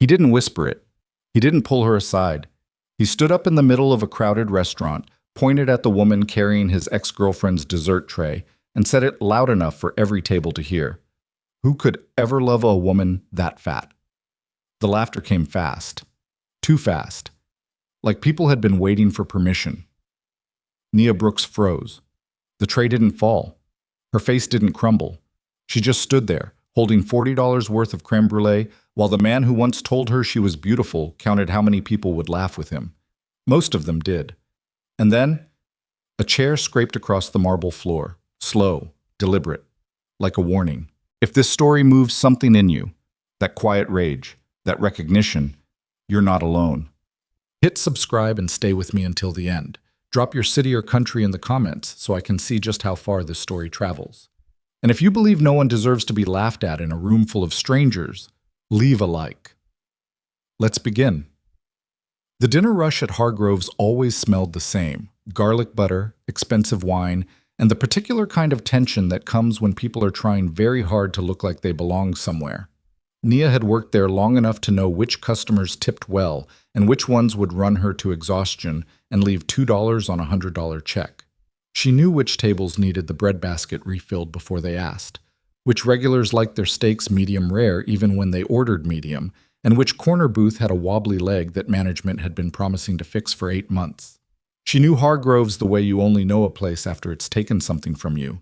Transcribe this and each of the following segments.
He didn't whisper it. He didn't pull her aside. He stood up in the middle of a crowded restaurant, pointed at the woman carrying his ex-girlfriend's dessert tray, and said it loud enough for every table to hear. Who could ever love a woman that fat? The laughter came fast. Too fast. Like people had been waiting for permission. Nia Brooks froze. The tray didn't fall. Her face didn't crumble. She just stood there, holding $40 worth of creme brulee, while the man who once told her she was beautiful counted how many people would laugh with him. Most of them did. And then, a chair scraped across the marble floor, slow, deliberate, like a warning. If this story moves something in you, that quiet rage, that recognition, you're not alone. Hit subscribe and stay with me until the end. Drop your city or country in the comments so I can see just how far this story travels. And if you believe no one deserves to be laughed at in a room full of strangers, leave a like. Let's begin. The dinner rush at Hargrove's always smelled the same: garlic butter, expensive wine, and the particular kind of tension that comes when people are trying very hard to look like they belong somewhere. Nia had worked there long enough to know which customers tipped well and which ones would run her to exhaustion and leave $2 on a $100 check. She knew which tables needed the breadbasket refilled before they asked, which regulars liked their steaks medium rare even when they ordered medium, and which corner booth had a wobbly leg that management had been promising to fix for 8 months. She knew Hargrove's the way you only know a place after it's taken something from you.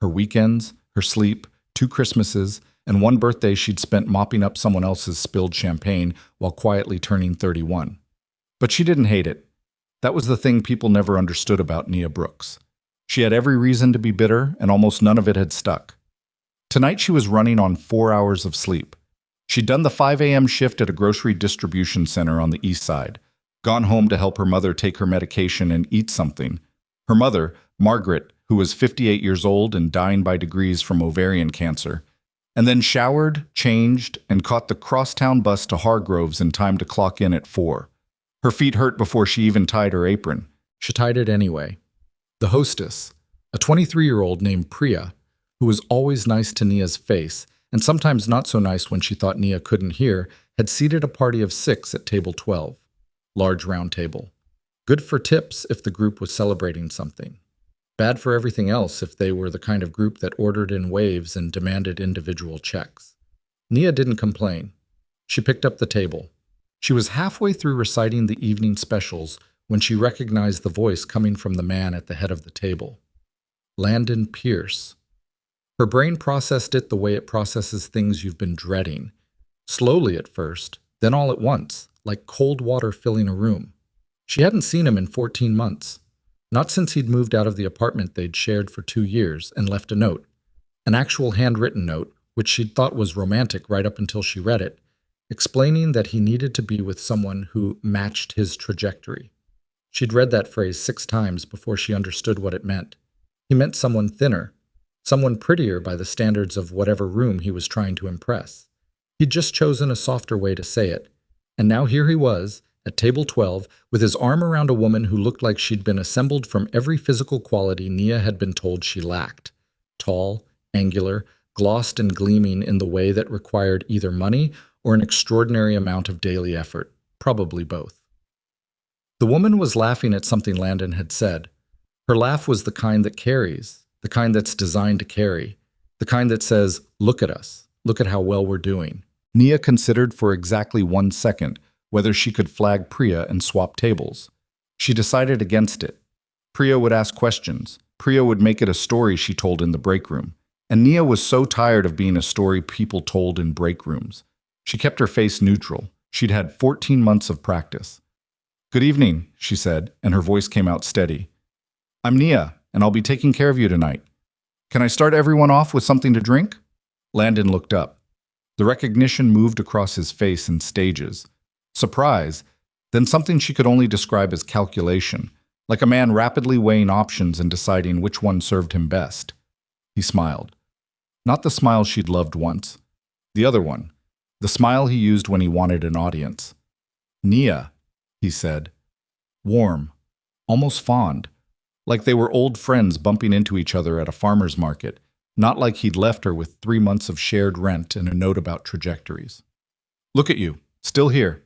Her weekends, her sleep, 2 Christmases, and 1 birthday she'd spent mopping up someone else's spilled champagne while quietly turning 31. But she didn't hate it. That was the thing people never understood about Nia Brooks. She had every reason to be bitter, and almost none of it had stuck. Tonight she was running on 4 hours of sleep. She'd done the 5 a.m. shift at a grocery distribution center on the east side, gone home to help her mother take her medication and eat something. Her mother, Margaret, who was 58 years old and dying by degrees from ovarian cancer, and then showered, changed, and caught the crosstown bus to Hargrove's in time to clock in at 4. Her feet hurt before she even tied her apron. She tied it anyway. The hostess, a 23-year-old named Priya, who was always nice to Nia's face, and sometimes not so nice when she thought Nia couldn't hear, had seated a party of 6 at table 12. Large round table. Good for tips if the group was celebrating something. Bad for everything else if they were the kind of group that ordered in waves and demanded individual checks. Nia didn't complain. She picked up the table. She was halfway through reciting the evening specials when she recognized the voice coming from the man at the head of the table. Landon Pierce. Her brain processed it the way it processes things you've been dreading. Slowly at first, then all at once, like cold water filling a room. She hadn't seen him in 14 months. Not since he'd moved out of the apartment they'd shared for 2 years and left a note. An actual handwritten note, which she'd thought was romantic right up until she read it, explaining that he needed to be with someone who matched his trajectory. She'd read that phrase 6 times before she understood what it meant. He meant someone thinner, someone prettier by the standards of whatever room he was trying to impress. He'd just chosen a softer way to say it, and now here he was, at table 12, with his arm around a woman who looked like she'd been assembled from every physical quality Nia had been told she lacked. Tall, angular, glossed and gleaming in the way that required either money or an extraordinary amount of daily effort, probably both. The woman was laughing at something Landon had said. Her laugh was the kind that carries, the kind that's designed to carry, the kind that says, "Look at us, look at how well we're doing." Nia considered for exactly 1 second whether she could flag Priya and swap tables. She decided against it. Priya would ask questions. Priya would make it a story she told in the break room. And Nia was so tired of being a story people told in break rooms. She kept her face neutral. She'd had 14 months of practice. "Good evening," she said, and her voice came out steady. "I'm Nia, and I'll be taking care of you tonight. Can I start everyone off with something to drink?" Landon looked up. The recognition moved across his face in stages. Surprise, then something she could only describe as calculation, like a man rapidly weighing options and deciding which one served him best. He smiled. Not the smile she'd loved once. The other one. The smile he used when he wanted an audience. "Nia," he said. Warm. Almost fond. Like they were old friends bumping into each other at a farmer's market, not like he'd left her with 3 months of shared rent and a note about trajectories. "Look at you. Still here.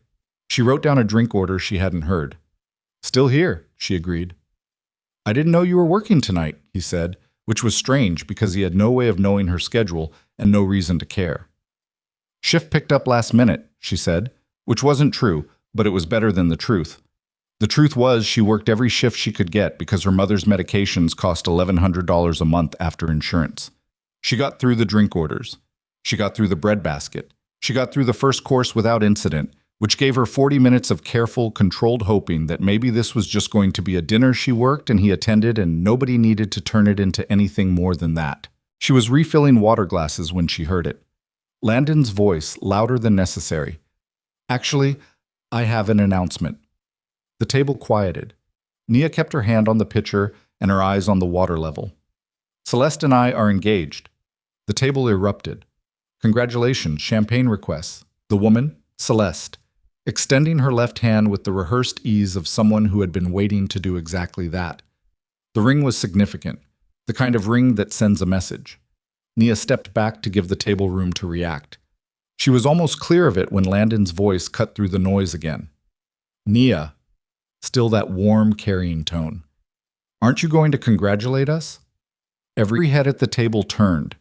She wrote down a drink order she hadn't heard. Still here, she agreed. I didn't know you were working tonight, he said, which was strange because he had no way of knowing her schedule and no reason to care. Shift picked up last minute, she said, which wasn't true, but it was better than the truth. The truth was she worked every shift she could get because her mother's medications cost $1,100 a month after insurance. She got through the drink orders. She got through the bread basket. She got through the first course without incident, which gave her 40 minutes of careful, controlled hoping that maybe this was just going to be a dinner she worked and he attended and nobody needed to turn it into anything more than that. She was refilling water glasses when she heard it. Landon's voice, louder than necessary. Actually, I have an announcement. The table quieted. Nia kept her hand on the pitcher and her eyes on the water level. Celeste and I are engaged. The table erupted. Congratulations, champagne requests. The woman, Celeste, extending her left hand with the rehearsed ease of someone who had been waiting to do exactly that. The ring was significant, the kind of ring that sends a message. Nia stepped back to give the table room to react. She was almost clear of it when Landon's voice cut through the noise again. Nia, still that warm, carrying tone. Aren't you going to congratulate us? Every head at the table turned.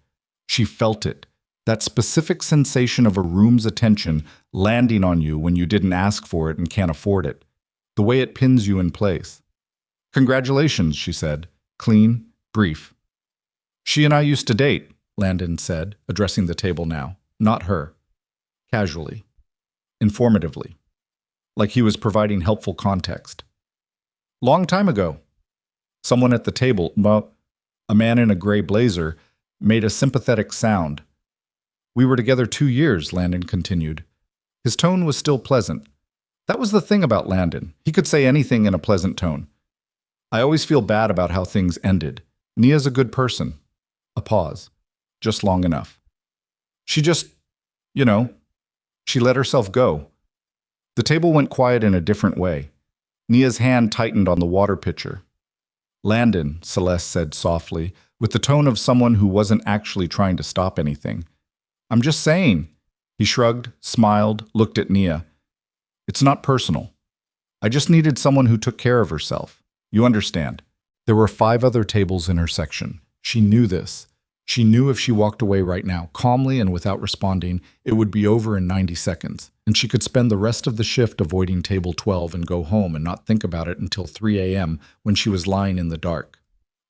She felt it, that specific sensation of a room's attention landing on you when you didn't ask for it and can't afford it, the way it pins you in place. Congratulations, she said, clean, brief. She and I used to date, Landon said, addressing the table now, not her. Casually, informatively, like he was providing helpful context. Long time ago. Someone at the table, a man in a gray blazer, made a sympathetic sound. We were together 2 years, Landon continued. His tone was still pleasant. That was the thing about Landon. He could say anything in a pleasant tone. I always feel bad about how things ended. Nia's a good person. A pause. Just long enough. She just, she let herself go. The table went quiet in a different way. Nia's hand tightened on the water pitcher. Landon, Celeste said softly, with the tone of someone who wasn't actually trying to stop anything. I'm just saying. He shrugged, smiled, looked at Nia. It's not personal. I just needed someone who took care of herself. You understand. There were 5 other tables in her section. She knew this. She knew if she walked away right now, calmly and without responding, it would be over in 90 seconds, and she could spend the rest of the shift avoiding table 12 and go home and not think about it until 3 a.m. when she was lying in the dark.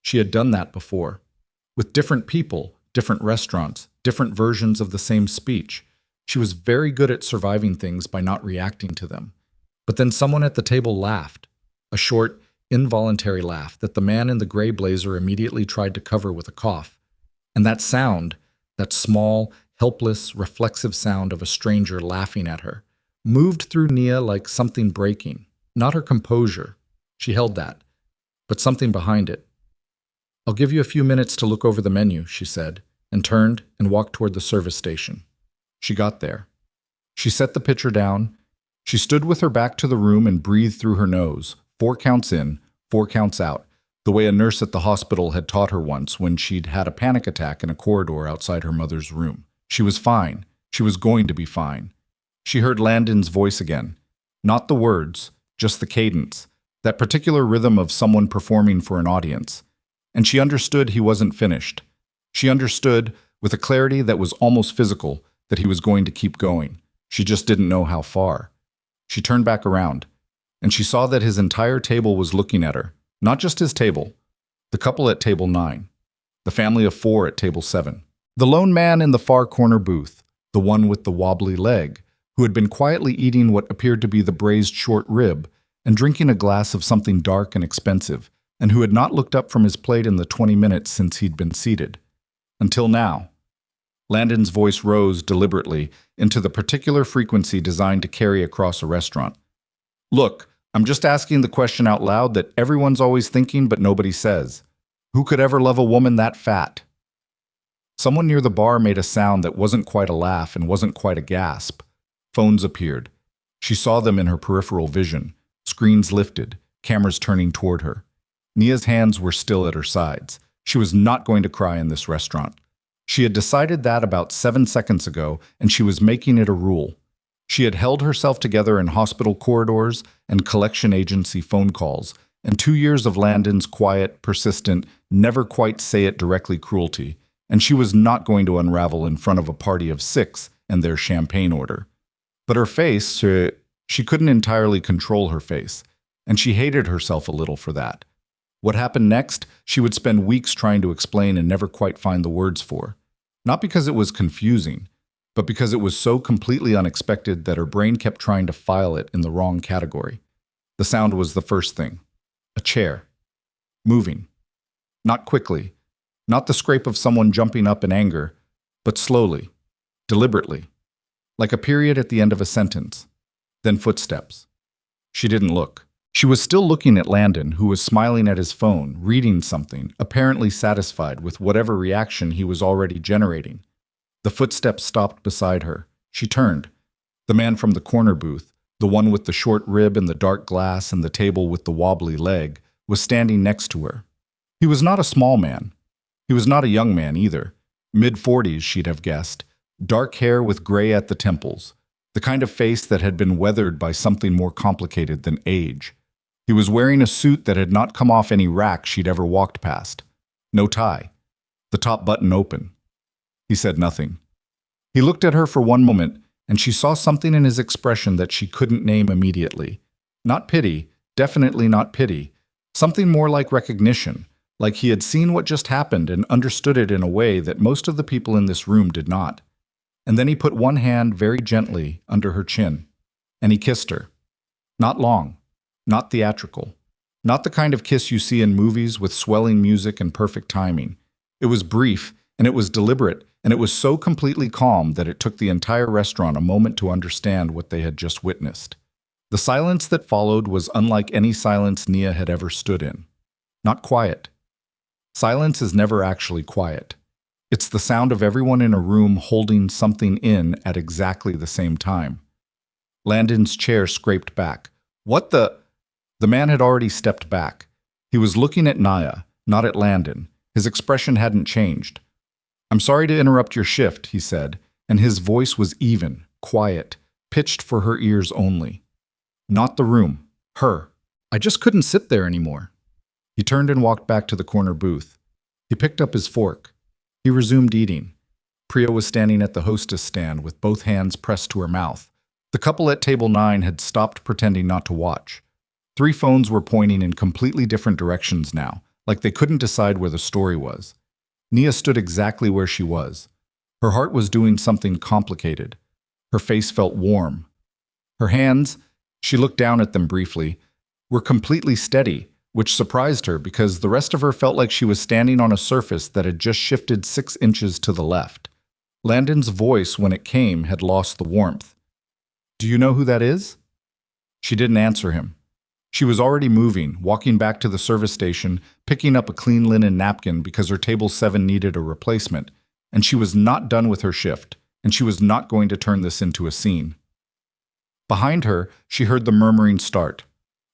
She had done that before. With different people, different restaurants, different versions of the same speech. She was very good at surviving things by not reacting to them. But then someone at the table laughed, a short, involuntary laugh that the man in the gray blazer immediately tried to cover with a cough. And that sound, that small, helpless, reflexive sound of a stranger laughing at her, moved through Nia like something breaking. Not her composure. She held that. But something behind it. I'll give you a few minutes to look over the menu, she said, and turned and walked toward the service station. She got there. She set the pitcher down. She stood with her back to the room and breathed through her nose, 4 counts in, 4 counts out, the way a nurse at the hospital had taught her once when she'd had a panic attack in a corridor outside her mother's room. She was fine. She was going to be fine. She heard Landon's voice again. Not the words, just the cadence, that particular rhythm of someone performing for an audience. And she understood he wasn't finished. She understood, with a clarity that was almost physical, that he was going to keep going. She just didn't know how far. She turned back around, and she saw that his entire table was looking at her. Not just his table, the couple at table 9, the family of 4 at table 7, the lone man in the far corner booth, the one with the wobbly leg, who had been quietly eating what appeared to be the braised short rib and drinking a glass of something dark and expensive, and who had not looked up from his plate in the 20 minutes since he'd been seated. Until now. Landon's voice rose deliberately into the particular frequency designed to carry across a restaurant. Look, I'm just asking the question out loud that everyone's always thinking but nobody says. Who could ever love a woman that fat? Someone near the bar made a sound that wasn't quite a laugh and wasn't quite a gasp. Phones appeared. She saw them in her peripheral vision. Screens lifted, cameras turning toward her. Nia's hands were still at her sides. She was not going to cry in this restaurant. She had decided that about 7 seconds ago, and she was making it a rule. She had held herself together in hospital corridors and collection agency phone calls, and 2 years of Landon's quiet, persistent, never quite say it directly cruelty, and she was not going to unravel in front of a party of 6 and their champagne order. But her face, she couldn't entirely control her face, and she hated herself a little for that. What happened next, she would spend weeks trying to explain and never quite find the words for. Not because it was confusing, but because it was so completely unexpected that her brain kept trying to file it in the wrong category. The sound was the first thing. A chair. Moving. Not quickly. Not the scrape of someone jumping up in anger, but slowly, deliberately. Like a period at the end of a sentence. Then footsteps. She didn't look. She was still looking at Landon, who was smiling at his phone, reading something, apparently satisfied with whatever reaction he was already generating. The footsteps stopped beside her. She turned. The man from the corner booth, the one with the short rib and the dark glass and the table with the wobbly leg, was standing next to her. He was not a small man. He was not a young man either. Mid-40s, she'd have guessed. Dark hair with gray at the temples. The kind of face that had been weathered by something more complicated than age. He was wearing a suit that had not come off any rack she'd ever walked past. No tie. The top button open. He said nothing. He looked at her for one moment, and she saw something in his expression that she couldn't name immediately. Not pity, definitely not pity. Something more like recognition, like he had seen what just happened and understood it in a way that most of the people in this room did not. And then he put one hand very gently under her chin, and he kissed her. Not long. Not theatrical. Not the kind of kiss you see in movies with swelling music and perfect timing. It was brief, and it was deliberate, and it was so completely calm that it took the entire restaurant a moment to understand what they had just witnessed. The silence that followed was unlike any silence Nia had ever stood in. Not quiet. Silence is never actually quiet. It's the sound of everyone in a room holding something in at exactly the same time. Landon's chair scraped back. What the? The man had already stepped back. He was looking at Nia, not at Landon. His expression hadn't changed. "I'm sorry to interrupt your shift," he said, and his voice was even, quiet, pitched for her ears only. Not the room. Her. "I just couldn't sit there anymore." He turned and walked back to the corner booth. He picked up his fork. He resumed eating. Priya was standing at the hostess stand with both hands pressed to her mouth. The couple at table 9 had stopped pretending not to watch. 3 phones were pointing in completely different directions now, like they couldn't decide where the story was. Nia stood exactly where she was. Her heart was doing something complicated. Her face felt warm. Her hands, she looked down at them briefly, were completely steady, which surprised her because the rest of her felt like she was standing on a surface that had just shifted 6 inches to the left. Landon's voice, when it came, had lost the warmth. "Do you know who that is?" She didn't answer him. She was already moving, walking back to the service station, picking up a clean linen napkin because her table 7 needed a replacement, and she was not done with her shift, and she was not going to turn this into a scene. Behind her, she heard the murmuring start.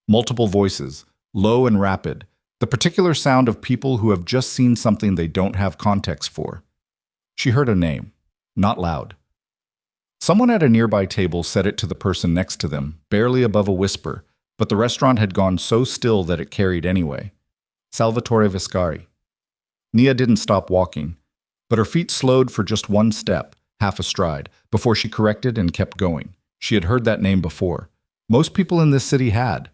Multiple voices, low and rapid, the particular sound of people who have just seen something they don't have context for. She heard a name, not loud. Someone at a nearby table said it to the person next to them, barely above a whisper, but the restaurant had gone so still that it carried anyway. Salvatore Viscari. Nia didn't stop walking, but her feet slowed for just one step, half a stride, before she corrected and kept going. She had heard that name before. Most people in this city had.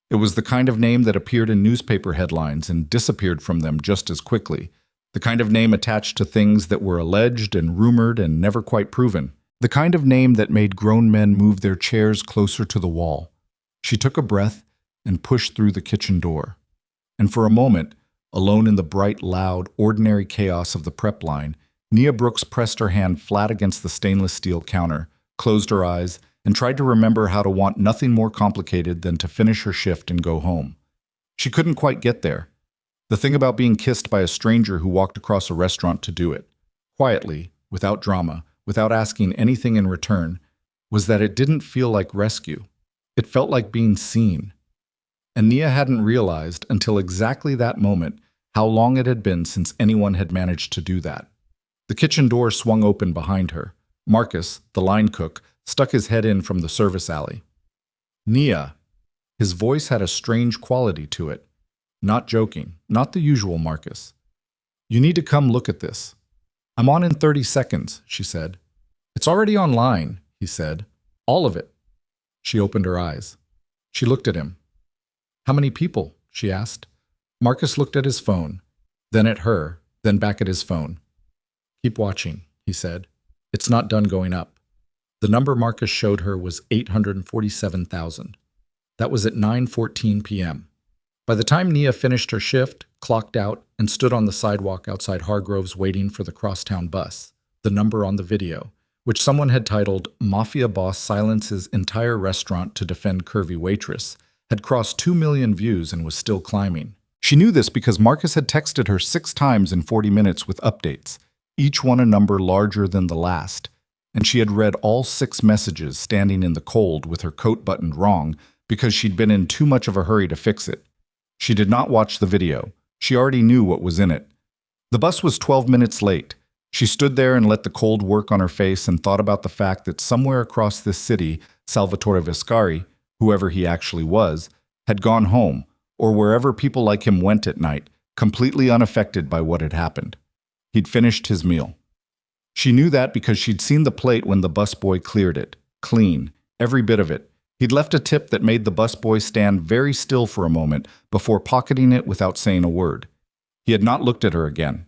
It was the kind of name that appeared in newspaper headlines and disappeared from them just as quickly. The kind of name attached to things that were alleged and rumored and never quite proven. The kind of name that made grown men move their chairs closer to the wall. She took a breath and pushed through the kitchen door. And for a moment, alone in the bright, loud, ordinary chaos of the prep line, Nia Brooks pressed her hand flat against the stainless steel counter, closed her eyes, and tried to remember how to want nothing more complicated than to finish her shift and go home. She couldn't quite get there. The thing about being kissed by a stranger who walked across a restaurant to do it, quietly, without drama, without asking anything in return, was that it didn't feel like rescue. It felt like being seen. And Nia hadn't realized until exactly that moment how long it had been since anyone had managed to do that. The kitchen door swung open behind her. Marcus, the line cook, stuck his head in from the service alley. Nia. His voice had a strange quality to it. Not joking, not the usual Marcus. You need to come look at this. I'm on in 30 seconds, she said. It's already online, he said. All of it. She opened her eyes. She looked at him. How many people? She asked. Marcus looked at his phone, then at her, then back at his phone. Keep watching, he said. It's not done going up. The number Marcus showed her was 847,000. That was at 9:14 p.m. By the time Nia finished her shift, clocked out, and stood on the sidewalk outside Hargrove's waiting for the crosstown bus, the number on the video, which someone had titled Mafia Boss Silences Entire Restaurant to Defend Curvy Waitress, had crossed 2 million views and was still climbing. She knew this because Marcus had texted her 6 times in 40 minutes with updates, each one a number larger than the last, and she had read all 6 messages standing in the cold with her coat buttoned wrong because she'd been in too much of a hurry to fix it. She did not watch the video. She already knew what was in it. The bus was 12 minutes late. She stood there and let the cold work on her face and thought about the fact that somewhere across this city, Salvatore Viscari, whoever he actually was, had gone home, or wherever people like him went at night, completely unaffected by what had happened. He'd finished his meal. She knew that because she'd seen the plate when the busboy cleared it. Clean. Every bit of it. He'd left a tip that made the busboy stand very still for a moment before pocketing it without saying a word. He had not looked at her again.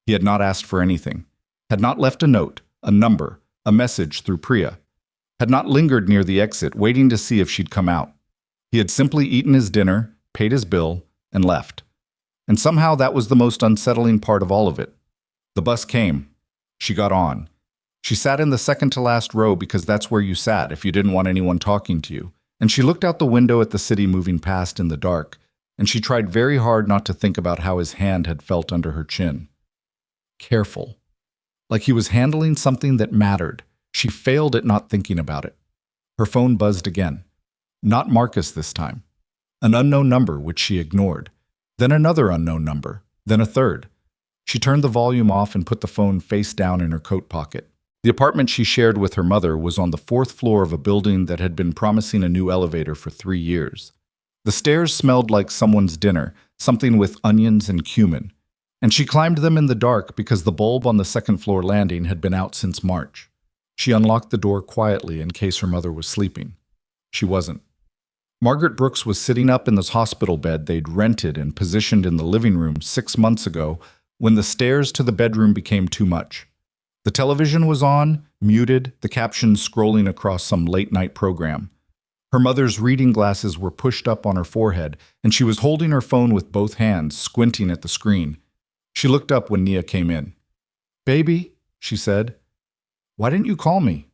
He had not asked for anything. Had not left a note, a number, a message through Priya. Had not lingered near the exit, waiting to see if she'd come out. He had simply eaten his dinner, paid his bill, and left. And somehow that was the most unsettling part of all of it. The bus came. She got on. She sat in the second-to-last row because that's where you sat if you didn't want anyone talking to you. And she looked out the window at the city moving past in the dark, and she tried very hard not to think about how his hand had felt under her chin. Careful. Like he was handling something that mattered. She failed at not thinking about it. Her phone buzzed again. Not Marcus this time. An unknown number which she ignored. Then another unknown number. Then a third. She turned the volume off and put the phone face down in her coat pocket. The apartment she shared with her mother was on the 4th floor of a building that had been promising a new elevator for 3 years. The stairs smelled like someone's dinner, something with onions and cumin, and she climbed them in the dark because the bulb on the 2nd floor landing had been out since March. She unlocked the door quietly in case her mother was sleeping. She wasn't. Margaret Brooks was sitting up in this hospital bed they'd rented and positioned in the living room 6 months ago when the stairs to the bedroom became too much. The television was on, muted, the captions scrolling across some late-night program. Her mother's reading glasses were pushed up on her forehead, and she was holding her phone with both hands, squinting at the screen. She looked up when Nia came in. "Baby," she said, "why didn't you call me?"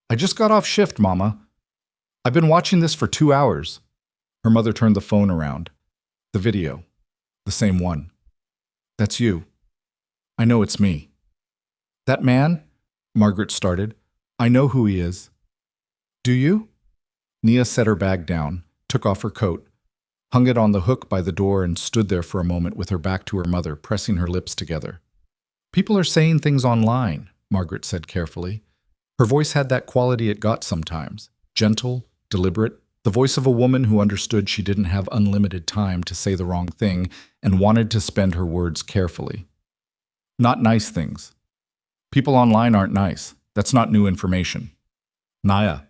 "I just got off shift, Mama. I've been watching this for 2 hours." Her mother turned the phone around. The video. The same one. "That's you. I know it's me." "That man?" Margaret started. "I know who he is." "Do you?" Nia set her bag down, took off her coat, hung it on the hook by the door and stood there for a moment with her back to her mother, pressing her lips together. "People are saying things online," Margaret said carefully. Her voice had that quality it got sometimes, gentle, deliberate, the voice of a woman who understood she didn't have unlimited time to say the wrong thing and wanted to spend her words carefully. Not nice things. People online aren't nice. That's not new information. "Nia."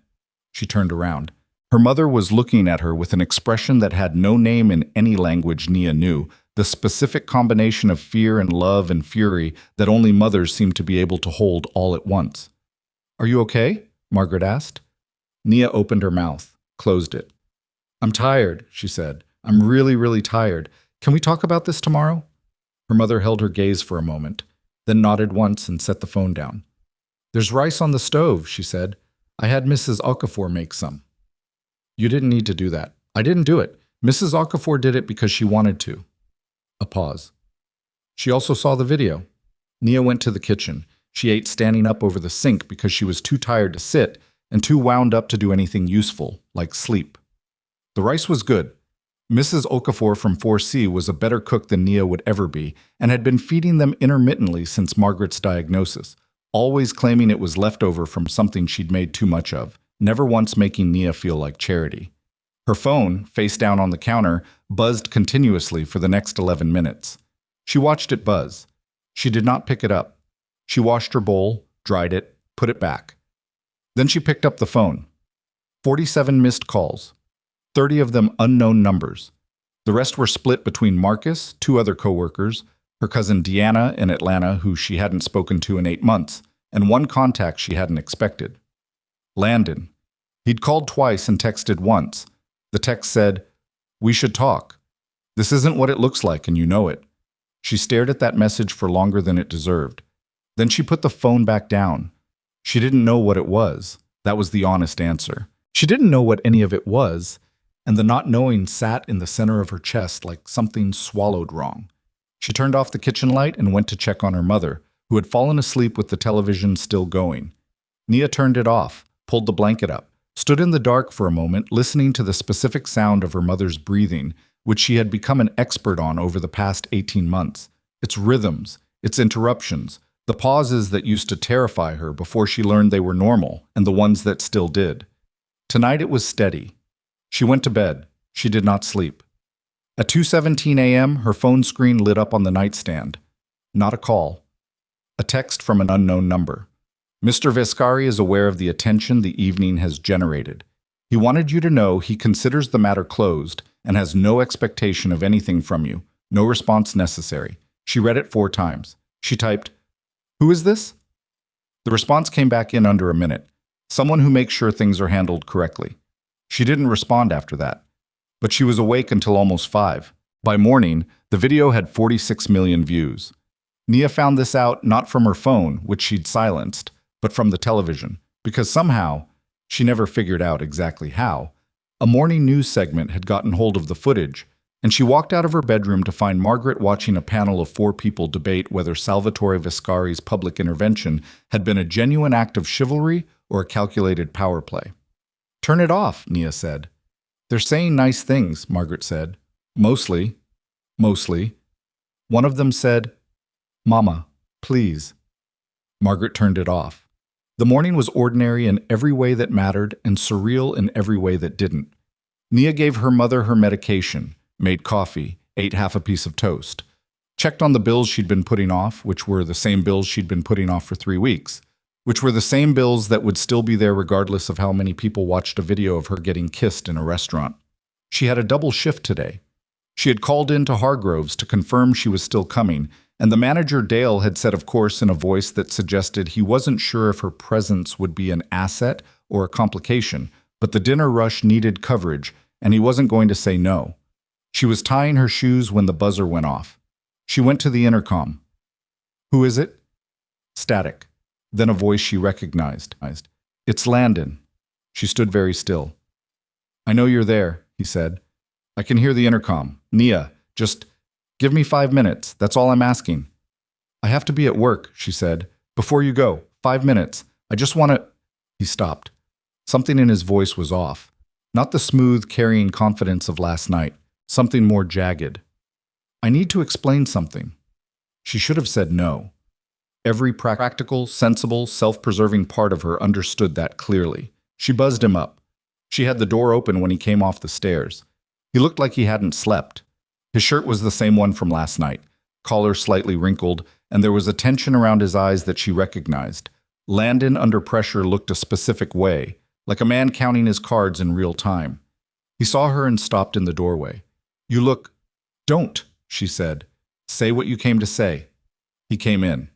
She turned around. Her mother was looking at her with an expression that had no name in any language Nia knew, the specific combination of fear and love and fury that only mothers seem to be able to hold all at once. "Are you okay?" Margaret asked. Nia opened her mouth, closed it. "I'm tired," she said. "I'm really, really tired. Can we talk about this tomorrow?" Her mother held her gaze for a moment, then nodded once and set the phone down. "There's rice on the stove," she said. "I had Mrs. Okafor make some." "You didn't need to do that." "I didn't do it. Mrs. Okafor did it because she wanted to." A pause. "She also saw the video." Nia went to the kitchen. She ate standing up over the sink because she was too tired to sit and too wound up to do anything useful, like sleep. The rice was good. Mrs. Okafor from 4C was a better cook than Nia would ever be and had been feeding them intermittently since Margaret's diagnosis, always claiming it was leftover from something she'd made too much of, never once making Nia feel like charity. Her phone, face down on the counter, buzzed continuously for the next 11 minutes. She watched it buzz. She did not pick it up. She washed her bowl, dried it, put it back. Then she picked up the phone. 47 missed calls. 30 of them unknown numbers. The rest were split between Marcus, two other coworkers, her cousin Deanna in Atlanta, who she hadn't spoken to in 8 months, and one contact she hadn't expected. Landon. He'd called twice and texted once. The text said, "We should talk. This isn't what it looks like, and you know it." She stared at that message for longer than it deserved. Then she put the phone back down. She didn't know what it was. That was the honest answer. She didn't know what any of it was, and the not knowing sat in the center of her chest like something swallowed wrong. She turned off the kitchen light and went to check on her mother, who had fallen asleep with the television still going. Nia turned it off, pulled the blanket up, stood in the dark for a moment, listening to the specific sound of her mother's breathing, which she had become an expert on over the past 18 months. Its rhythms, its interruptions, the pauses that used to terrify her before she learned they were normal, and the ones that still did. Tonight it was steady. She went to bed. She did not sleep. At 2:17 a.m., her phone screen lit up on the nightstand. Not a call. A text from an unknown number. "Mr. Vescari is aware of the attention the evening has generated. He wanted you to know he considers the matter closed and has no expectation of anything from you. No response necessary." She read it 4 times. She typed, "Who is this?" The response came back in under a minute. "Someone who makes sure things are handled correctly." She didn't respond after that. But she was awake until almost 5. By morning, the video had 46 million views. Nia found this out not from her phone, which she'd silenced, but from the television, because somehow, she never figured out exactly how, a morning news segment had gotten hold of the footage, and she walked out of her bedroom to find Margaret watching a panel of 4 people debate whether Salvatore Vescari's public intervention had been a genuine act of chivalry or a calculated power play. "Turn it off," Nia said. "They're saying nice things," Margaret said. Mostly. One of them said, "Mama, please." Margaret turned it off. The morning was ordinary in every way that mattered and surreal in every way that didn't. Nia gave her mother her medication, made coffee, ate half a piece of toast, checked on the bills she'd been putting off, which were the same bills she'd been putting off for 3 weeks, which were the same bills that would still be there regardless of how many people watched a video of her getting kissed in a restaurant. She had a double shift today. She had called in to Hargrove's to confirm she was still coming, and the manager Dale had said of course in a voice that suggested he wasn't sure if her presence would be an asset or a complication, but the dinner rush needed coverage, and he wasn't going to say no. She was tying her shoes when the buzzer went off. She went to the intercom. "Who is it?" Static. Then a voice she recognized. "It's Landon." She stood very still. "I know you're there," he said. "I can hear the intercom. Nia, just give me 5 minutes. That's all I'm asking." "I have to be at work," she said. "Before you go, 5 minutes. I just want to—" He stopped. Something in his voice was off. Not the smooth, carrying confidence of last night. Something more jagged. "I need to explain something." She should have said no. Every practical, sensible, self-preserving part of her understood that clearly. She buzzed him up. She had the door open when he came off the stairs. He looked like he hadn't slept. His shirt was the same one from last night, collar slightly wrinkled, and there was a tension around his eyes that she recognized. Landon under pressure looked a specific way, like a man counting his cards in real time. He saw her and stopped in the doorway. "You look—" "Don't," she said. "Say what you came to say." He came in.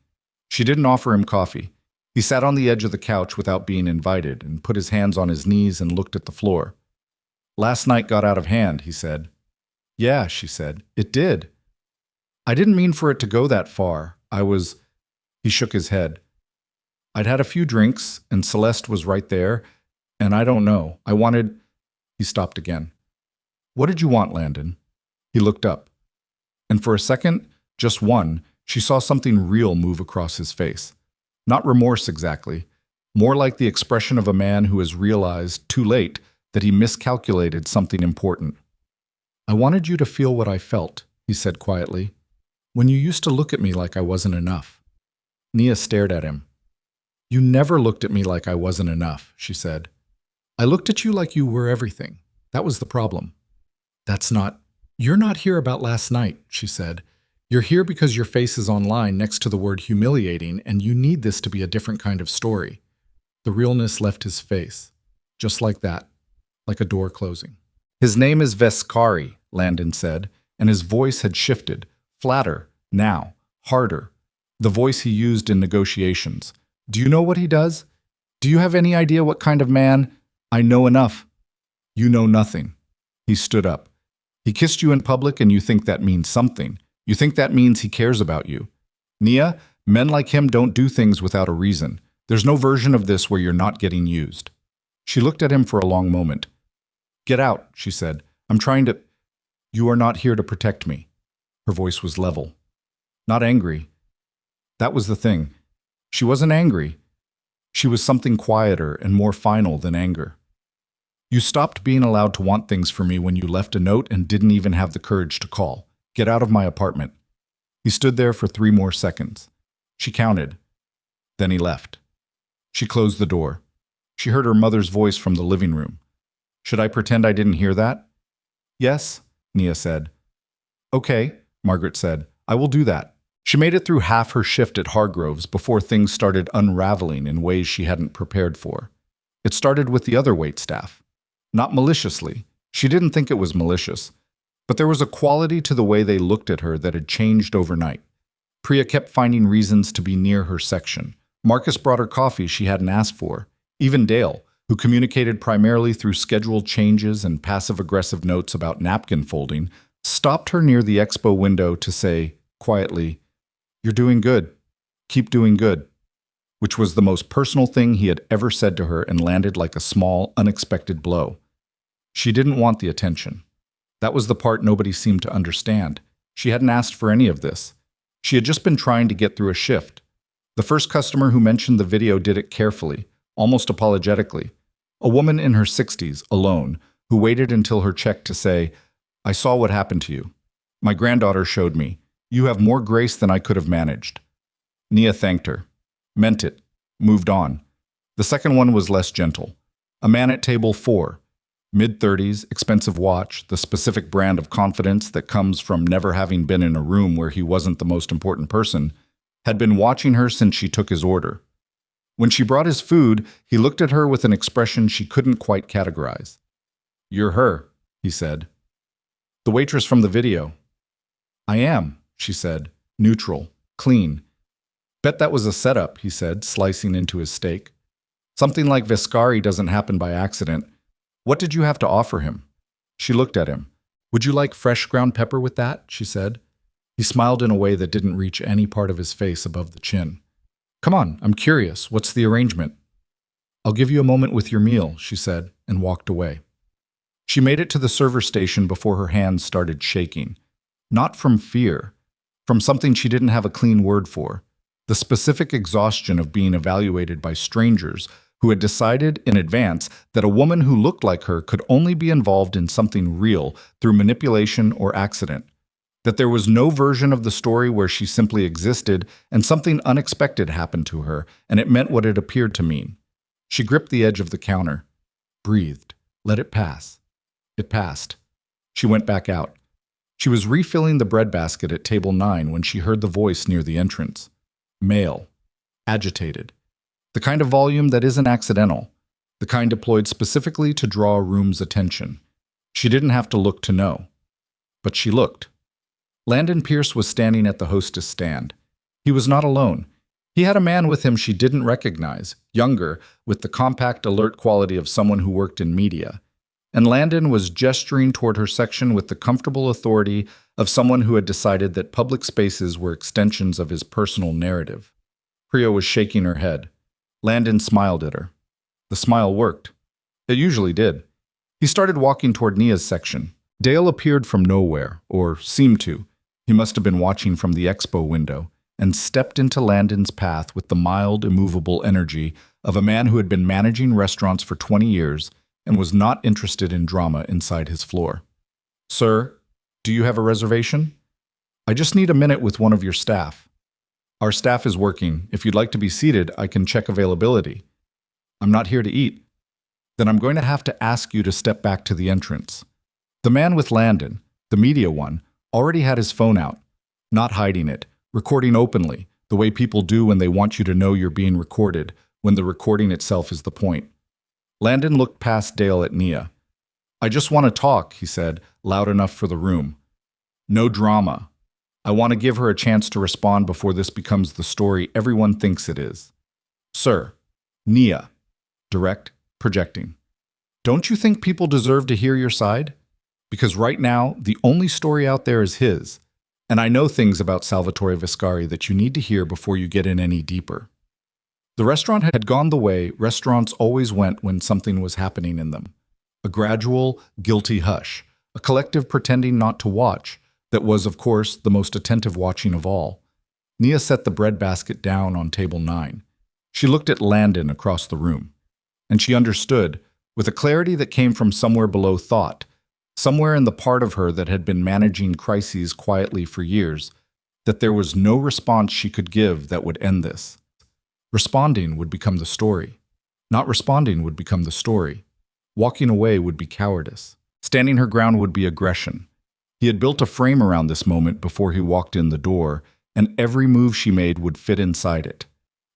She didn't offer him coffee. He sat on the edge of the couch without being invited and put his hands on his knees and looked at the floor. "Last night got out of hand," he said. "Yeah," she said. "It did." "I didn't mean for it to go that far. I was—" He shook his head. "I'd had a few drinks, and Celeste was right there, and I don't know. I wanted—" He stopped again. "What did you want, Landon?" He looked up. And for a second, just one, she saw something real move across his face. Not remorse exactly, more like the expression of a man who has realized, too late, that he miscalculated something important. "I wanted you to feel what I felt," he said quietly, "when you used to look at me like I wasn't enough." Nia stared at him. You never looked at me like I wasn't enough, she said. I looked at you like you were everything. That was the problem. That's not... You're not here about last night, she said. You're here because your face is online next to the word humiliating, and you need this to be a different kind of story. The realness left his face, just like that, like a door closing. His name is Veskari, Landon said, and his voice had shifted, flatter, now, harder. The voice he used in negotiations. Do you know what he does? Do you have any idea what kind of man? I know enough. You know nothing. He stood up. He kissed you in public and you think that means something. You think that means he cares about you. Nia, men like him don't do things without a reason. There's no version of this where you're not getting used. She looked at him for a long moment. Get out, she said. I'm trying to... You are not here to protect me. Her voice was level. Not angry. That was the thing. She wasn't angry. She was something quieter and more final than anger. You stopped being allowed to want things for me when you left a note and didn't even have the courage to call. Get out of my apartment. He stood there for 3 more seconds. She counted. Then he left. She closed the door. She heard her mother's voice from the living room. Should I pretend I didn't hear that? Yes, Nia said. Okay, Margaret said. I will do that. She made it through half her shift at Hargrove's before things started unraveling in ways she hadn't prepared for. It started with the other waitstaff. Not maliciously. She didn't think it was malicious. But there was a quality to the way they looked at her that had changed overnight. Priya kept finding reasons to be near her section. Marcus brought her coffee she hadn't asked for. Even Dale, who communicated primarily through scheduled changes and passive-aggressive notes about napkin folding, stopped her near the expo window to say, quietly, "You're doing good. Keep doing good," which was the most personal thing he had ever said to her and landed like a small, unexpected blow. She didn't want the attention. That was the part nobody seemed to understand. She hadn't asked for any of this. She had just been trying to get through a shift. The first customer who mentioned the video did it carefully, almost apologetically. A woman in her 60s, alone, who waited until her check to say, "I saw what happened to you. My granddaughter showed me. You have more grace than I could have managed." Nia thanked her. Meant it. Moved on. The second one was less gentle. A man at table 4. Mid-30s, expensive watch, the specific brand of confidence that comes from never having been in a room where he wasn't the most important person, had been watching her since she took his order. When she brought his food, he looked at her with an expression she couldn't quite categorize. "You're her," he said. "The waitress from the video." "I am," she said, neutral, clean. "Bet that was a setup," he said, slicing into his steak. "Something like Veskari doesn't happen by accident. What did you have to offer him?" She looked at him. "Would you like fresh ground pepper with that?" she said. He smiled in a way that didn't reach any part of his face above the chin. "Come on, I'm curious. What's the arrangement?" "I'll give you a moment with your meal," she said, and walked away. She made it to the server station before her hands started shaking. Not from fear, from something she didn't have a clean word for. The specific exhaustion of being evaluated by strangers who had decided in advance that a woman who looked like her could only be involved in something real through manipulation or accident. That there was no version of the story where she simply existed and something unexpected happened to her, and it meant what it appeared to mean. She gripped the edge of the counter, breathed, let it pass. It passed. She went back out. She was refilling the breadbasket at table 9 when she heard the voice near the entrance. Male. Agitated. The kind of volume that isn't accidental. The kind deployed specifically to draw a room's attention. She didn't have to look to know. But she looked. Landon Pierce was standing at the hostess stand. He was not alone. He had a man with him she didn't recognize, younger, with the compact, alert quality of someone who worked in media. And Landon was gesturing toward her section with the comfortable authority of someone who had decided that public spaces were extensions of his personal narrative. Priya was shaking her head. Landon smiled at her. The smile worked. It usually did. He started walking toward Nia's section. Dale appeared from nowhere, or seemed to. He must have been watching from the expo window, and stepped into Landon's path with the mild, immovable energy of a man who had been managing restaurants for 20 years and was not interested in drama inside his floor. "Sir, do you have a reservation? I just need a minute with one of your staff." Our staff is working. If you'd like to be seated, I can check availability. I'm not here to eat. Then I'm going to have to ask you to step back to the entrance. The man with Landon, the media one, already had his phone out, not hiding it, recording openly, the way people do when they want you to know you're being recorded, when the recording itself is the point. Landon looked past Dale at Nia. I just want to talk, he said, loud enough for the room. No drama. I want to give her a chance to respond before this becomes the story everyone thinks it is. Sir, Nia. Direct, projecting. Don't you think people deserve to hear your side? Because right now, the only story out there is his. And I know things about Salvatore Viscari that you need to hear before you get in any deeper. The restaurant had gone the way restaurants always went when something was happening in them. A gradual, guilty hush, a collective pretending not to watch, that was, of course, the most attentive watching of all. Nia set the breadbasket down on table 9. She looked at Landon across the room. And she understood, with a clarity that came from somewhere below thought, somewhere in the part of her that had been managing crises quietly for years, that there was no response she could give that would end this. Responding would become the story. Not responding would become the story. Walking away would be cowardice. Standing her ground would be aggression. He had built a frame around this moment before he walked in the door, and every move she made would fit inside it.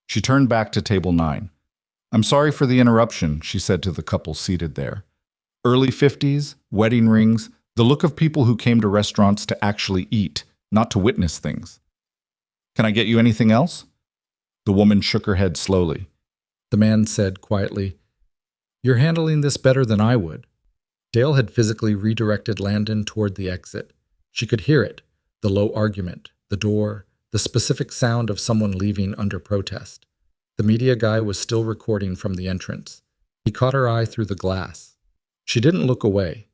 She turned back to table 9. I'm sorry for the interruption, she said to the couple seated there. Early 50s, wedding rings, the look of people who came to restaurants to actually eat, not to witness things. Can I get you anything else? The woman shook her head slowly. The man said quietly, You're handling this better than I would. Dale had physically redirected Landon toward the exit. She could hear it, the low argument, the door, the specific sound of someone leaving under protest. The media guy was still recording from the entrance. He caught her eye through the glass. She didn't look away.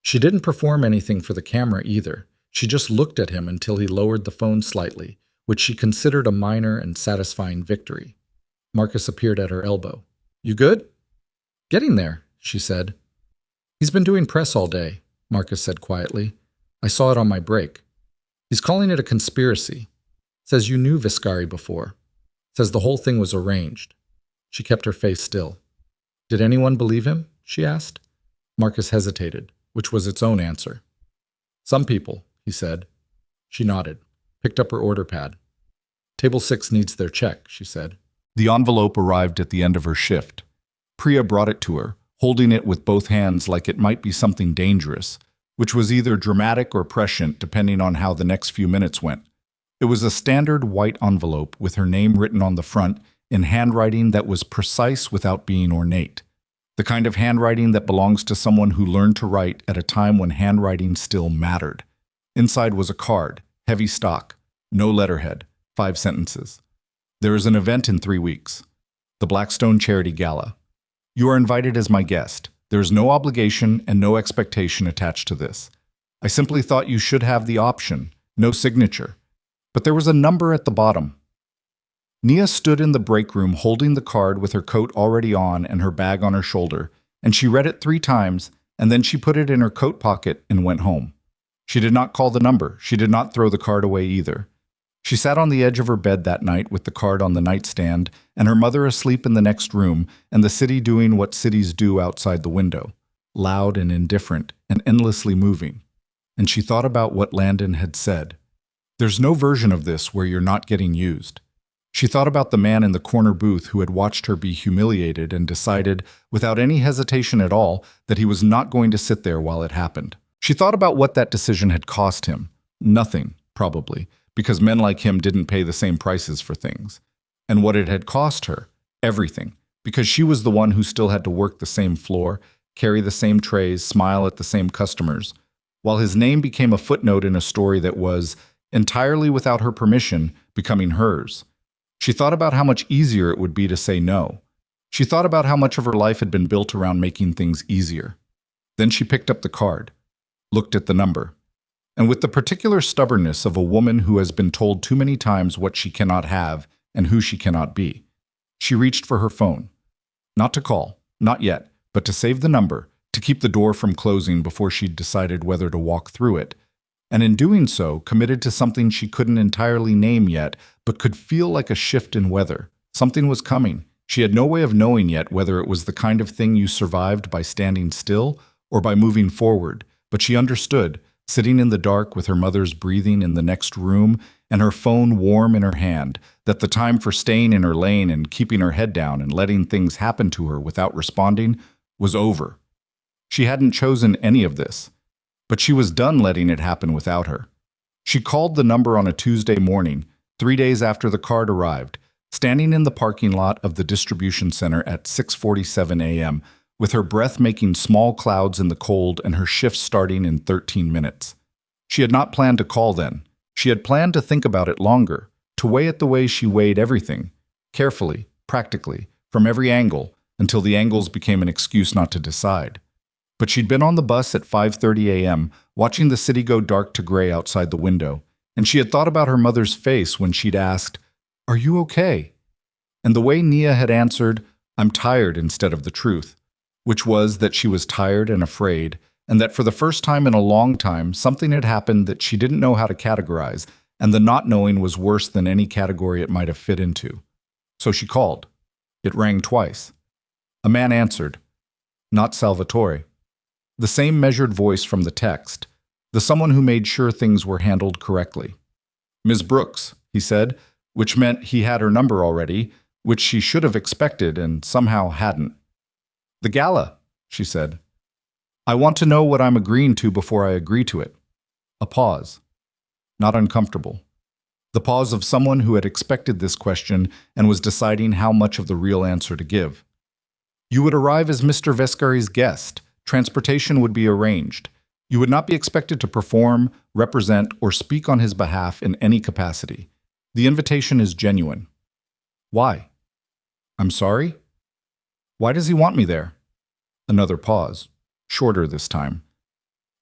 She didn't perform anything for the camera either. She just looked at him until he lowered the phone slightly, which she considered a minor and satisfying victory. Marcus appeared at her elbow. You good? Getting there, she said. He's been doing press all day, Marcus said quietly. I saw it on my break. He's calling it a conspiracy. Says you knew Viscari before. Says the whole thing was arranged. She kept her face still. Did anyone believe him? She asked. Marcus hesitated, which was its own answer. Some people, he said. She nodded, picked up her order pad. Table 6 needs their check, she said. The envelope arrived at the end of her shift. Priya brought it to her, holding it with both hands like it might be something dangerous, which was either dramatic or prescient depending on how the next few minutes went. It was a standard white envelope with her name written on the front in handwriting that was precise without being ornate. The kind of handwriting that belongs to someone who learned to write at a time when handwriting still mattered. Inside was a card, heavy stock, no letterhead, 5 sentences. There is an event in 3 weeks. The Blackstone Charity Gala. You are invited as my guest. There is no obligation and no expectation attached to this. I simply thought you should have the option, no signature. But there was a number at the bottom. Nia stood in the break room holding the card with her coat already on and her bag on her shoulder, and she read it 3 times, and then she put it in her coat pocket and went home. She did not call the number. She did not throw the card away either. She sat on the edge of her bed that night with the card on the nightstand, and her mother asleep in the next room, and the city doing what cities do outside the window, loud and indifferent and endlessly moving. And she thought about what Landon had said. There's no version of this where you're not getting used. She thought about the man in the corner booth who had watched her be humiliated and decided, without any hesitation at all, that he was not going to sit there while it happened. She thought about what that decision had cost him. Nothing, probably, because men like him didn't pay the same prices for things. And what it had cost her, everything, because she was the one who still had to work the same floor, carry the same trays, smile at the same customers, while his name became a footnote in a story that was, entirely without her permission, becoming hers. She thought about how much easier it would be to say no. She thought about how much of her life had been built around making things easier. Then she picked up the card, looked at the number, and with the particular stubbornness of a woman who has been told too many times what she cannot have and who she cannot be, she reached for her phone. Not to call, not yet, but to save the number, to keep the door from closing before she'd decided whether to walk through it. and in doing so, committed to something she couldn't entirely name yet, but could feel like a shift in weather. Something was coming. She had no way of knowing yet whether it was the kind of thing you survived by standing still or by moving forward, but she understood, sitting in the dark with her mother's breathing in the next room and her phone warm in her hand, that the time for staying in her lane and keeping her head down and letting things happen to her without responding was over. She hadn't chosen any of this, but she was done letting it happen without her. She called the number on a Tuesday morning, 3 days after the card arrived, standing in the parking lot of the distribution center at 6:47 a.m., with her breath making small clouds in the cold and her shift starting in 13 minutes. She had not planned to call then. She had planned to think about it longer, to weigh it the way she weighed everything, carefully, practically, from every angle, until the angles became an excuse not to decide. But she'd been on the bus at 5:30 a.m., watching the city go dark to gray outside the window, and she had thought about her mother's face when she'd asked, "Are you okay?" And the way Nia had answered, "I'm tired," instead of the truth, which was that she was tired and afraid, and that for the first time in a long time, something had happened that she didn't know how to categorize, and the not knowing was worse than any category it might have fit into. So she called. It rang twice. A man answered. Not Salvatore. The same measured voice from the text, the someone who made sure things were handled correctly. "Ms. Brooks," he said, which meant he had her number already, which she should have expected and somehow hadn't. "The gala," she said. "I want to know what I'm agreeing to before I agree to it." A pause. Not uncomfortable. The pause of someone who had expected this question and was deciding how much of the real answer to give. "You would arrive as Mr. Vescari's guest. Transportation would be arranged. You would not be expected to perform, represent, or speak on his behalf in any capacity. The invitation is genuine." "Why?" "I'm sorry?" "Why does he want me there?" Another pause, shorter this time.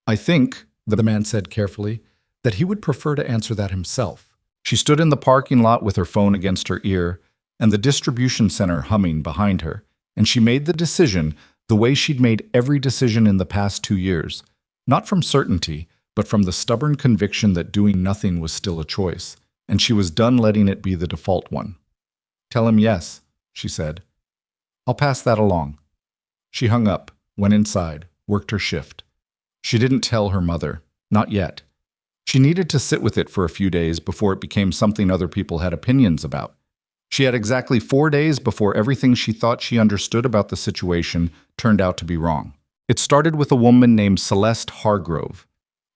"I think," the man said carefully, "that he would prefer to answer that himself." She stood in the parking lot with her phone against her ear and the distribution center humming behind her, and she made the decision the way she'd made every decision in the past 2 years, not from certainty, but from the stubborn conviction that doing nothing was still a choice, and she was done letting it be the default one. "Tell him yes," she said. "I'll pass that along." She hung up, went inside, worked her shift. She didn't tell her mother, not yet. She needed to sit with it for a few days before it became something other people had opinions about. She had exactly 4 days before everything she thought she understood about the situation turned out to be wrong. It started with a woman named Celeste Hargrove.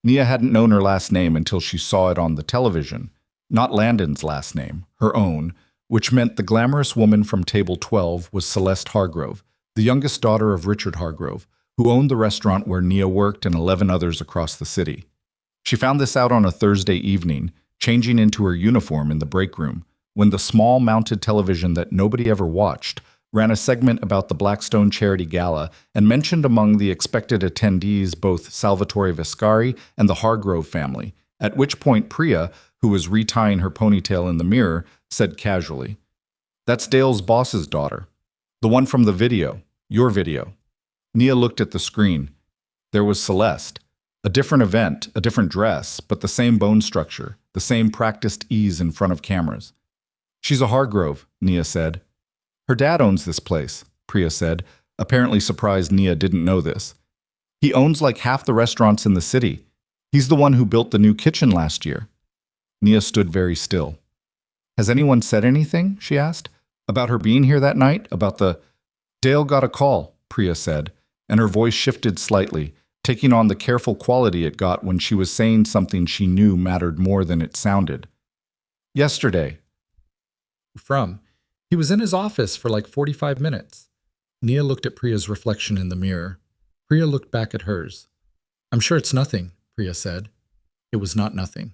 Nia hadn't known her last name until she saw it on the television. Not Landon's last name, her own, which meant the glamorous woman from Table 12 was Celeste Hargrove, the youngest daughter of Richard Hargrove, who owned the restaurant where Nia worked and 11 others across the city. She found this out on a Thursday evening, changing into her uniform in the break room, when the small mounted television that nobody ever watched ran a segment about the Blackstone Charity Gala and mentioned among the expected attendees both Salvatore Vescari and the Hargrove family, at which point Priya, who was retying her ponytail in the mirror, said casually, "That's Dale's boss's daughter. The one from the video, your video." Nia looked at the screen. There was Celeste. A different event, a different dress, but the same bone structure, the same practiced ease in front of cameras. "She's a Hargrove," Nia said. "Her dad owns this place," Priya said, apparently surprised Nia didn't know this. "He owns like half the restaurants in the city. He's the one who built the new kitchen last year." Nia stood very still. "Has anyone said anything?" she asked. "About her being here that night? About the—" "Dale got a call," Priya said, and her voice shifted slightly, taking on the careful quality it got when she was saying something she knew mattered more than it sounded. "Yesterday." "From? He was in his office for like 45 minutes. Nia looked at Priya's reflection in the mirror. Priya looked back at hers. "I'm sure it's nothing," Priya said. It was not nothing.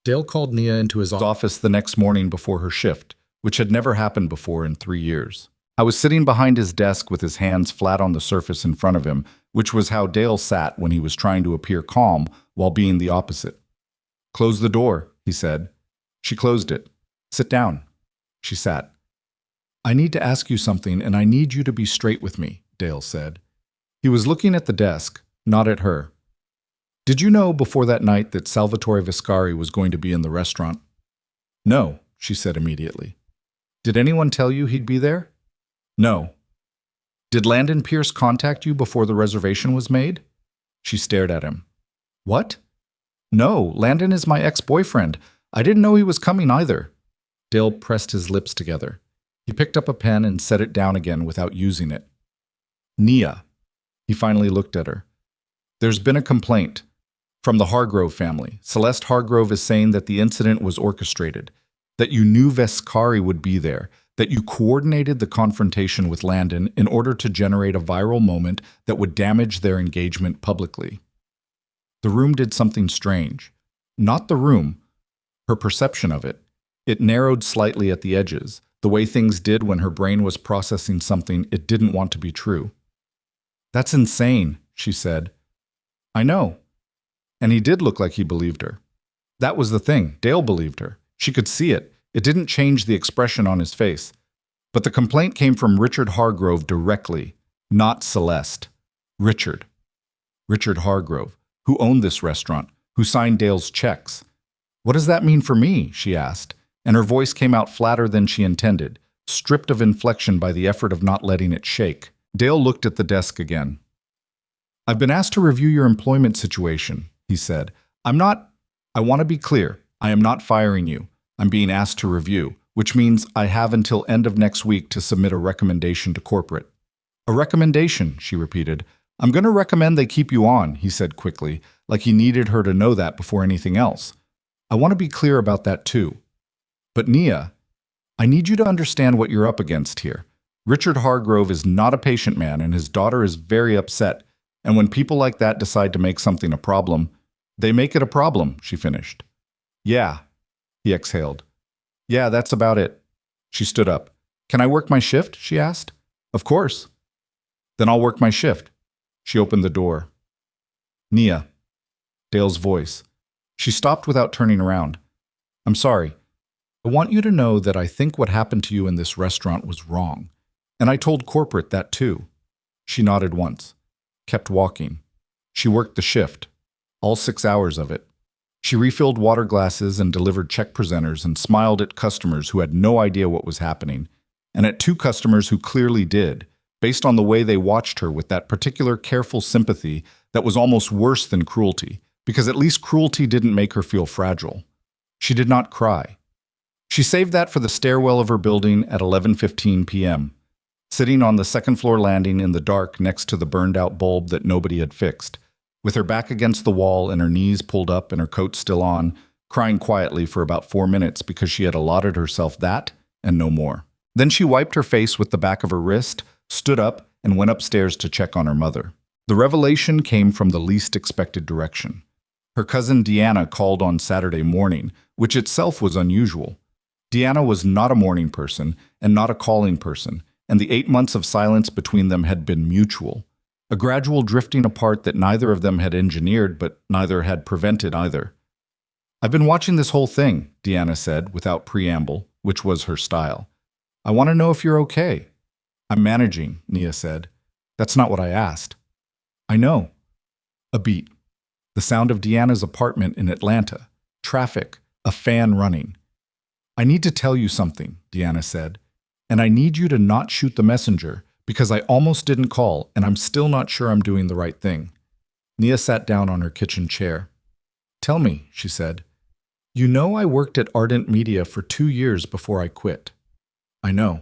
Dale called Nia into his office the next morning before her shift, which had never happened before in 3 years. I was sitting behind his desk with his hands flat on the surface in front of him, which was how Dale sat when he was trying to appear calm while being the opposite. "Close the door," he said. She closed it. "Sit down." She sat. "I need to ask you something, and I need you to be straight with me," Dale said. He was looking at the desk, not at her. Did you know before that night that Salvatore Viscari was going to be in the restaurant? No, she said immediately. Did anyone tell you he'd be there? No. Did Landon Pierce contact you before the reservation was made? She stared at him. What? No, Landon is my ex-boyfriend. I didn't know he was coming either. Dale pressed his lips together. He picked up a pen and set it down again without using it. Nia. He finally looked at her. There's been a complaint. From the Hargrove family. Celeste Hargrove is saying that the incident was orchestrated, that you knew Viscari would be there, that you coordinated the confrontation with Landon in order to generate a viral moment that would damage their engagement publicly. The room did something strange. Not the room, her perception of it. It narrowed slightly at the edges, the way things did when her brain was processing something it didn't want to be true. That's insane, she said. I know. And he did look like he believed her. That was the thing. Dale believed her. She could see it. It didn't change the expression on his face. But the complaint came from Richard Hargrove directly, not Celeste. Richard. Richard Hargrove, who owned this restaurant, who signed Dale's checks. What does that mean for me? She asked, and her voice came out flatter than she intended, stripped of inflection by the effort of not letting it shake. Dale looked at the desk again. I've been asked to review your employment situation, he said. I want to be clear. I am not firing you. I'm being asked to review, which means I have until end of next week to submit a recommendation to corporate. A recommendation, she repeated. I'm going to recommend they keep you on, he said quickly, like he needed her to know that before anything else. I want to be clear about that too. But Nia, I need you to understand what you're up against here. Richard Hargrove is not a patient man and his daughter is very upset. And when people like that decide to make something a problem, they make it a problem, she finished. Yeah, he exhaled. Yeah, that's about it. She stood up. Can I work my shift? She asked. Of course. Then I'll work my shift. She opened the door. Nia. Dale's voice. She stopped without turning around. I'm sorry. I want you to know that I think what happened to you in this restaurant was wrong. And I told corporate that too. She nodded once. Kept walking. She worked the shift. All 6 hours of it. She refilled water glasses and delivered check presenters and smiled at customers who had no idea what was happening, and at 2 customers who clearly did, based on the way they watched her with that particular careful sympathy that was almost worse than cruelty, because at least cruelty didn't make her feel fragile. She did not cry. She saved that for the stairwell of her building at 11:15 p.m., sitting on the second-floor landing in the dark next to the burned-out bulb that nobody had fixed, with her back against the wall and her knees pulled up and her coat still on, crying quietly for about 4 minutes because she had allotted herself that and no more. Then she wiped her face with the back of her wrist, stood up, and went upstairs to check on her mother. The revelation came from the least expected direction. Her cousin Deanna called on Saturday morning, which itself was unusual. Deanna was not a morning person and not a calling person, and the 8 months of silence between them had been mutual. A gradual drifting apart that neither of them had engineered, but neither had prevented either. I've been watching this whole thing, Deanna said, without preamble, which was her style. I want to know if you're okay. I'm managing, Nia said. That's not what I asked. I know. A beat. The sound of Deanna's apartment in Atlanta. Traffic. A fan running. I need to tell you something, Deanna said. And I need you to not shoot the messenger, because I almost didn't call, and I'm still not sure I'm doing the right thing. Nia sat down on her kitchen chair. Tell me, she said. You know I worked at Ardent Media for 2 years before I quit. I know.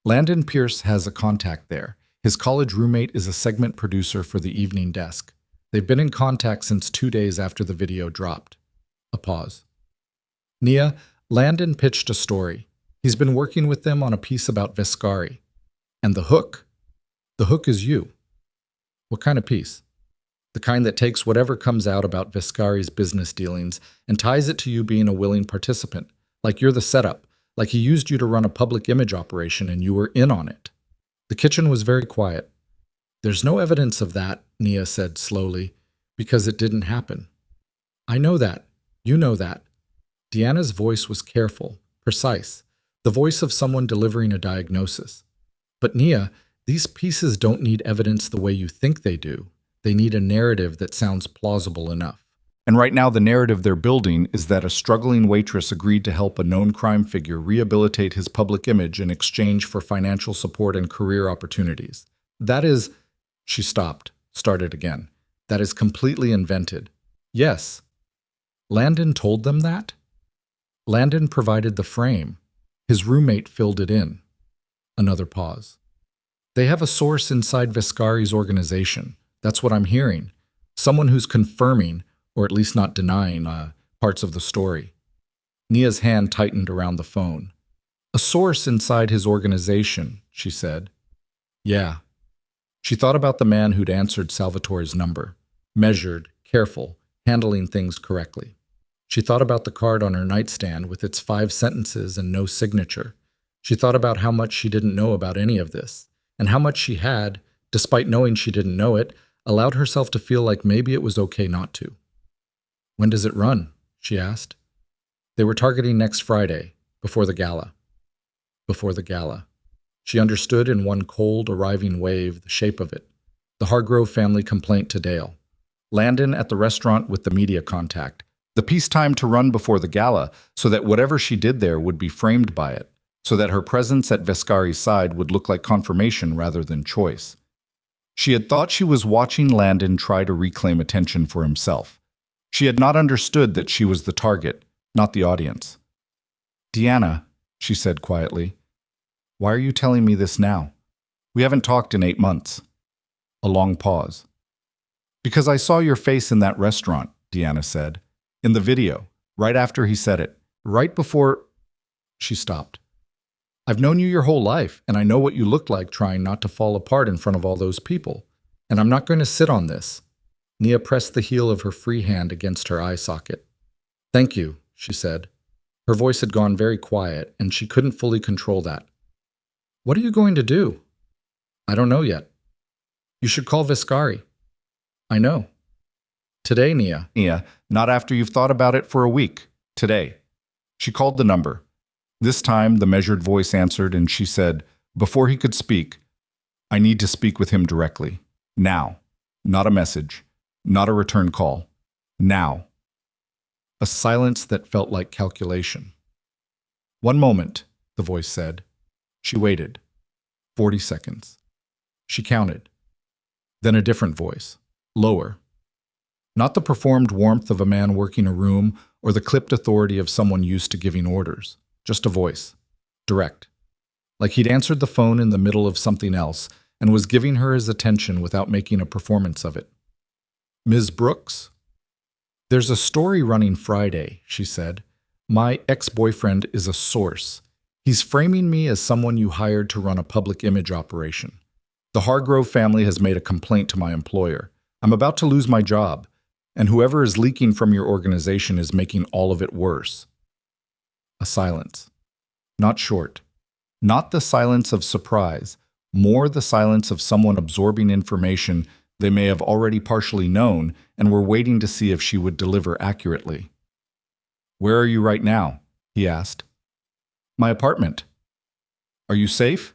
Landon Pierce has a contact there. His college roommate is a segment producer for the evening desk. They've been in contact since 2 days after the video dropped. A pause. Nia, Landon pitched a story. He's been working with them on a piece about Viscari. And the hook? The hook is you. What kind of piece? The kind that takes whatever comes out about Viscari's business dealings and ties it to you being a willing participant, like you're the setup, like he used you to run a public image operation and you were in on it. The kitchen was very quiet. There's no evidence of that, Nia said slowly, because it didn't happen. I know that. You know that. Deanna's voice was careful, precise, the voice of someone delivering a diagnosis. But Nia, these pieces don't need evidence the way you think they do. They need a narrative that sounds plausible enough. And right now, the narrative they're building is that a struggling waitress agreed to help a known crime figure rehabilitate his public image in exchange for financial support and career opportunities. That is, she stopped, started again. That is completely invented. Yes. Landon told them that? Landon provided the frame. His roommate filled it in. Another pause. They have a source inside Viscari's organization. That's what I'm hearing. Someone who's confirming, or at least not denying, parts of the story. Nia's hand tightened around the phone. A source inside his organization, she said. Yeah. She thought about the man who'd answered Salvatore's number. Measured, careful, handling things correctly. She thought about the card on her nightstand with its 5 sentences and no signature. She thought about how much she didn't know about any of this, and how much she had, despite knowing she didn't know it, allowed herself to feel like maybe it was okay not to. When does it run? She asked. They were targeting next Friday, before the gala. Before the gala. She understood in one cold, arriving wave the shape of it. The Hargrove family complaint to Dale. Landon at the restaurant with the media contact. The peacetime to run before the gala so that whatever she did there would be framed by it, so that her presence at Viscari's side would look like confirmation rather than choice. She had thought she was watching Landon try to reclaim attention for himself. She had not understood that she was the target, not the audience. Deanna, she said quietly, why are you telling me this now? We haven't talked in 8 months. A long pause. Because I saw your face in that restaurant, Deanna said. In the video, right after he said it, right before... She stopped. I've known you your whole life, and I know what you looked like trying not to fall apart in front of all those people. And I'm not going to sit on this. Nia pressed the heel of her free hand against her eye socket. Thank you, she said. Her voice had gone very quiet, and she couldn't fully control that. What are you going to do? I don't know yet. You should call Viscari. I know. Today, Nia. Nia, not after you've thought about it for a week. Today. She called the number. This time, the measured voice answered, and she said, before he could speak, I need to speak with him directly. Now. Not a message. Not a return call. Now. A silence that felt like calculation. 1 moment, the voice said. She waited. 40 seconds. She counted. Then a different voice. Lower. Not the performed warmth of a man working a room or the clipped authority of someone used to giving orders. Just a voice. Direct. Like he'd answered the phone in the middle of something else and was giving her his attention without making a performance of it. Ms. Brooks? There's a story running Friday, she said. My ex-boyfriend is a source. He's framing me as someone you hired to run a public image operation. The Hargrove family has made a complaint to my employer. I'm about to lose my job, and whoever is leaking from your organization is making all of it worse. A silence. Not short. Not the silence of surprise, more the silence of someone absorbing information they may have already partially known and were waiting to see if she would deliver accurately. Where are you right now? He asked. My apartment. Are you safe?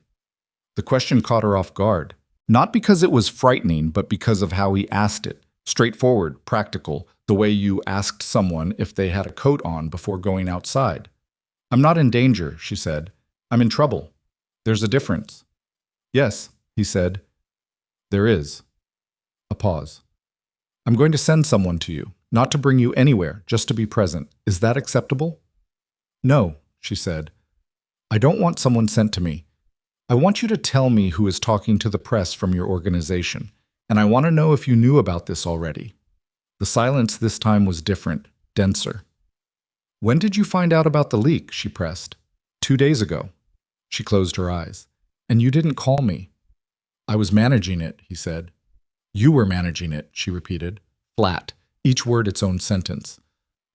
The question caught her off guard. Not because it was frightening, but because of how he asked it. Straightforward, practical, the way you asked someone if they had a coat on before going outside. I'm not in danger, she said. I'm in trouble. There's a difference. Yes, he said. There is. A pause. I'm going to send someone to you, not to bring you anywhere, just to be present. Is that acceptable? No, she said. I don't want someone sent to me. I want you to tell me who is talking to the press from your organization, and I want to know if you knew about this already. The silence this time was different, denser. When did you find out about the leak? She pressed. 2 days ago. She closed her eyes. And you didn't call me. I was managing it, he said. You were managing it, she repeated, flat, each word its own sentence.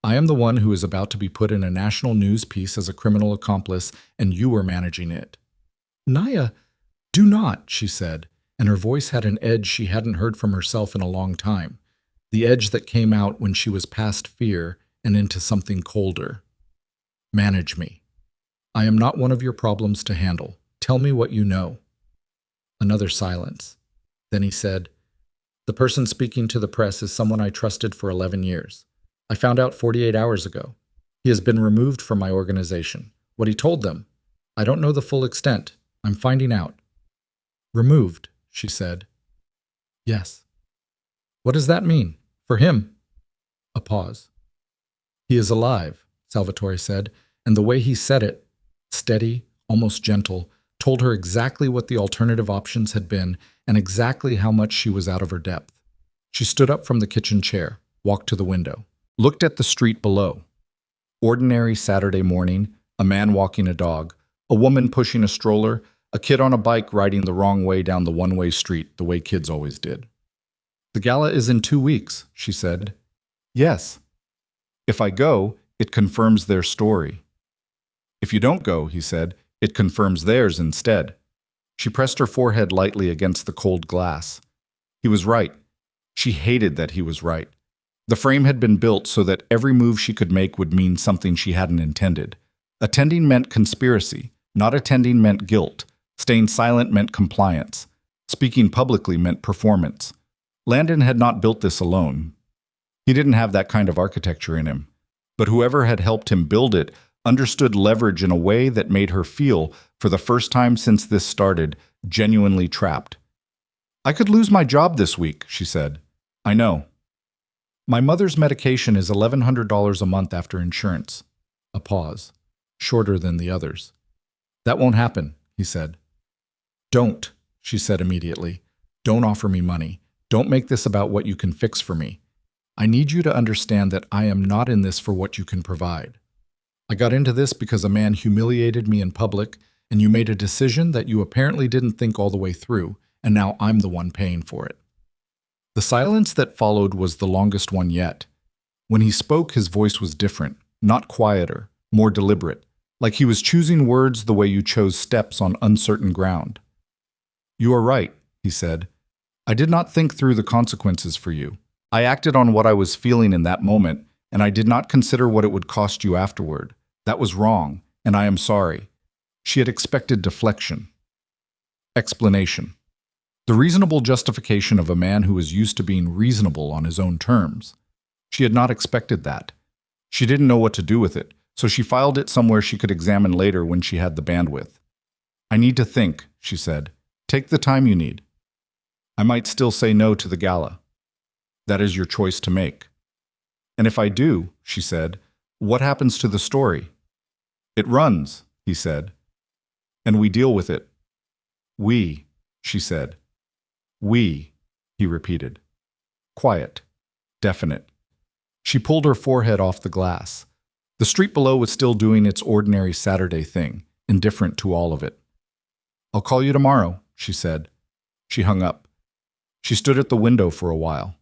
I am the one who is about to be put in a national news piece as a criminal accomplice, and you were managing it. Nia, do not, she said, and her voice had an edge she hadn't heard from herself in a long time, the edge that came out when she was past fear and into something colder. Manage me. I am not one of your problems to handle. Tell me what you know. Another silence. Then he said, The person speaking to the press is someone I trusted for 11 years. I found out 48 hours ago. He has been removed from my organization. What he told them, I don't know the full extent. I'm finding out. Removed, she said. Yes. What does that mean? For him? A pause. He is alive, Salvatore said, and the way he said it, steady, almost gentle, told her exactly what the alternative options had been and exactly how much she was out of her depth. She stood up from the kitchen chair, walked to the window, looked at the street below. Ordinary Saturday morning, a man walking a dog, a woman pushing a stroller, a kid on a bike riding the wrong way down the one-way street the way kids always did. The gala is in 2 weeks, she said. Yes. If I go, it confirms their story. If you don't go, he said, it confirms theirs instead. She pressed her forehead lightly against the cold glass. He was right. She hated that he was right. The frame had been built so that every move she could make would mean something she hadn't intended. Attending meant conspiracy. Not attending meant guilt. Staying silent meant compliance. Speaking publicly meant performance. Landon had not built this alone. He didn't have that kind of architecture in him. But whoever had helped him build it understood leverage in a way that made her feel, for the first time since this started, genuinely trapped. I could lose my job this week, she said. I know. My mother's medication is $1,100 a month after insurance. A pause, shorter than the others. That won't happen, he said. Don't, she said immediately. Don't offer me money. Don't make this about what you can fix for me. I need you to understand that I am not in this for what you can provide. I got into this because a man humiliated me in public, and you made a decision that you apparently didn't think all the way through, and now I'm the one paying for it. The silence that followed was the longest one yet. When he spoke, his voice was different, not quieter, more deliberate, like he was choosing words the way you chose steps on uncertain ground. You are right, he said. I did not think through the consequences for you. I acted on what I was feeling in that moment, and I did not consider what it would cost you afterward. That was wrong, and I am sorry. She had expected deflection. Explanation. The reasonable justification of a man who was used to being reasonable on his own terms. She had not expected that. She didn't know what to do with it, so she filed it somewhere she could examine later when she had the bandwidth. I need to think, she said. Take the time you need. I might still say no to the gala. That is your choice to make. And if I do, she said, what happens to the story? It runs, he said. And we deal with it. We, she said. We, he repeated. Quiet. Definite. She pulled her forehead off the glass. The street below was still doing its ordinary Saturday thing, indifferent to all of it. I'll call you tomorrow, she said. She hung up. She stood at the window for a while.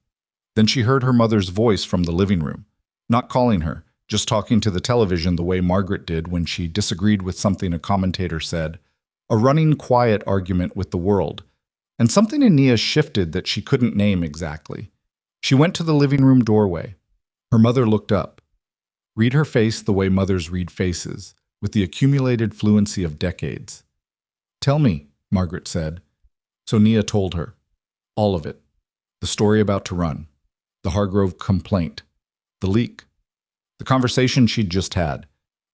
Then she heard her mother's voice from the living room, not calling her, just talking to the television the way Margaret did when she disagreed with something a commentator said, a running quiet argument with the world. And something in Nia shifted that she couldn't name exactly. She went to the living room doorway. Her mother looked up. Read her face the way mothers read faces, with the accumulated fluency of decades. Tell me, Margaret said. So Nia told her. All of it. The story about to run. The Hargrove complaint. The leak. The conversation she'd just had.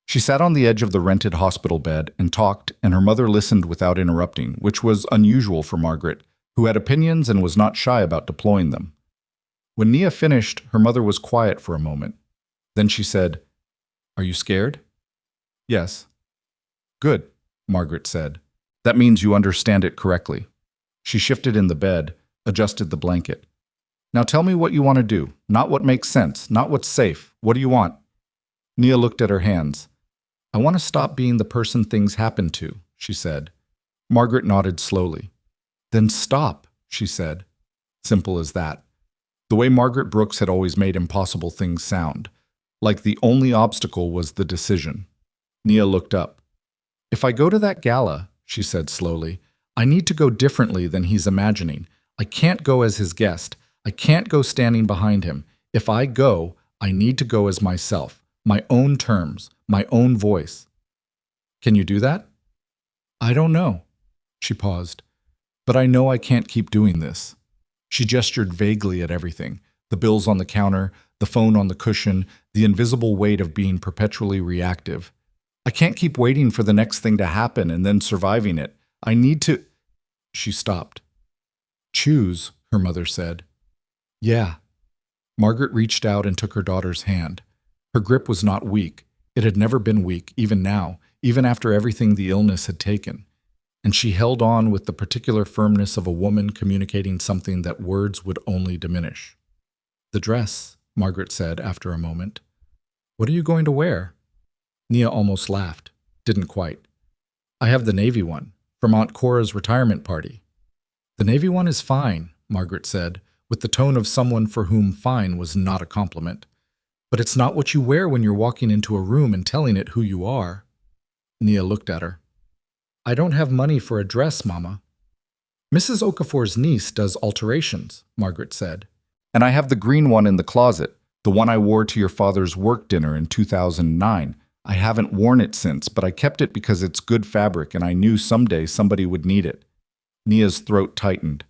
She sat on the edge of the rented hospital bed and talked, and her mother listened without interrupting, which was unusual for Margaret, who had opinions and was not shy about deploying them. When Nia finished, her mother was quiet for a moment. Then she said, Are you scared? Yes. Good, Margaret said. That means you understand it correctly. She shifted in the bed, adjusted the blanket. Now tell me what you want to do, not what makes sense, not what's safe. What do you want? Nia looked at her hands. I want to stop being the person things happen to, she said. Margaret nodded slowly. Then stop, she said. Simple as that. The way Margaret Brooks had always made impossible things sound. Like the only obstacle was the decision. Nia looked up. If I go to that gala, she said slowly, I need to go differently than he's imagining. I can't go as his guest. I can't go standing behind him. If I go, I need to go as myself, my own terms, my own voice. Can you do that? I don't know. She paused. But I know I can't keep doing this. She gestured vaguely at everything: the bills on the counter, the phone on the cushion, the invisible weight of being perpetually reactive. I can't keep waiting for the next thing to happen and then surviving it. I need to. She stopped. Choose, her mother said. Yeah. Margaret reached out and took her daughter's hand. Her grip was not weak. It had never been weak, even now, even after everything the illness had taken. And she held on with the particular firmness of a woman communicating something that words would only diminish. The dress, Margaret said after a moment. What are you going to wear? Nia almost laughed. Didn't quite. I have the navy one, from Aunt Cora's retirement party. The navy one is fine, Margaret said, with the tone of someone for whom fine was not a compliment. But it's not what you wear when you're walking into a room and telling it who you are. Nia looked at her. I don't have money for a dress, Mama. Mrs. Okafor's niece does alterations, Margaret said. And I have the green one in the closet, the one I wore to your father's work dinner in 2009. I haven't worn it since, but I kept it because it's good fabric and I knew someday somebody would need it. Nia's throat tightened.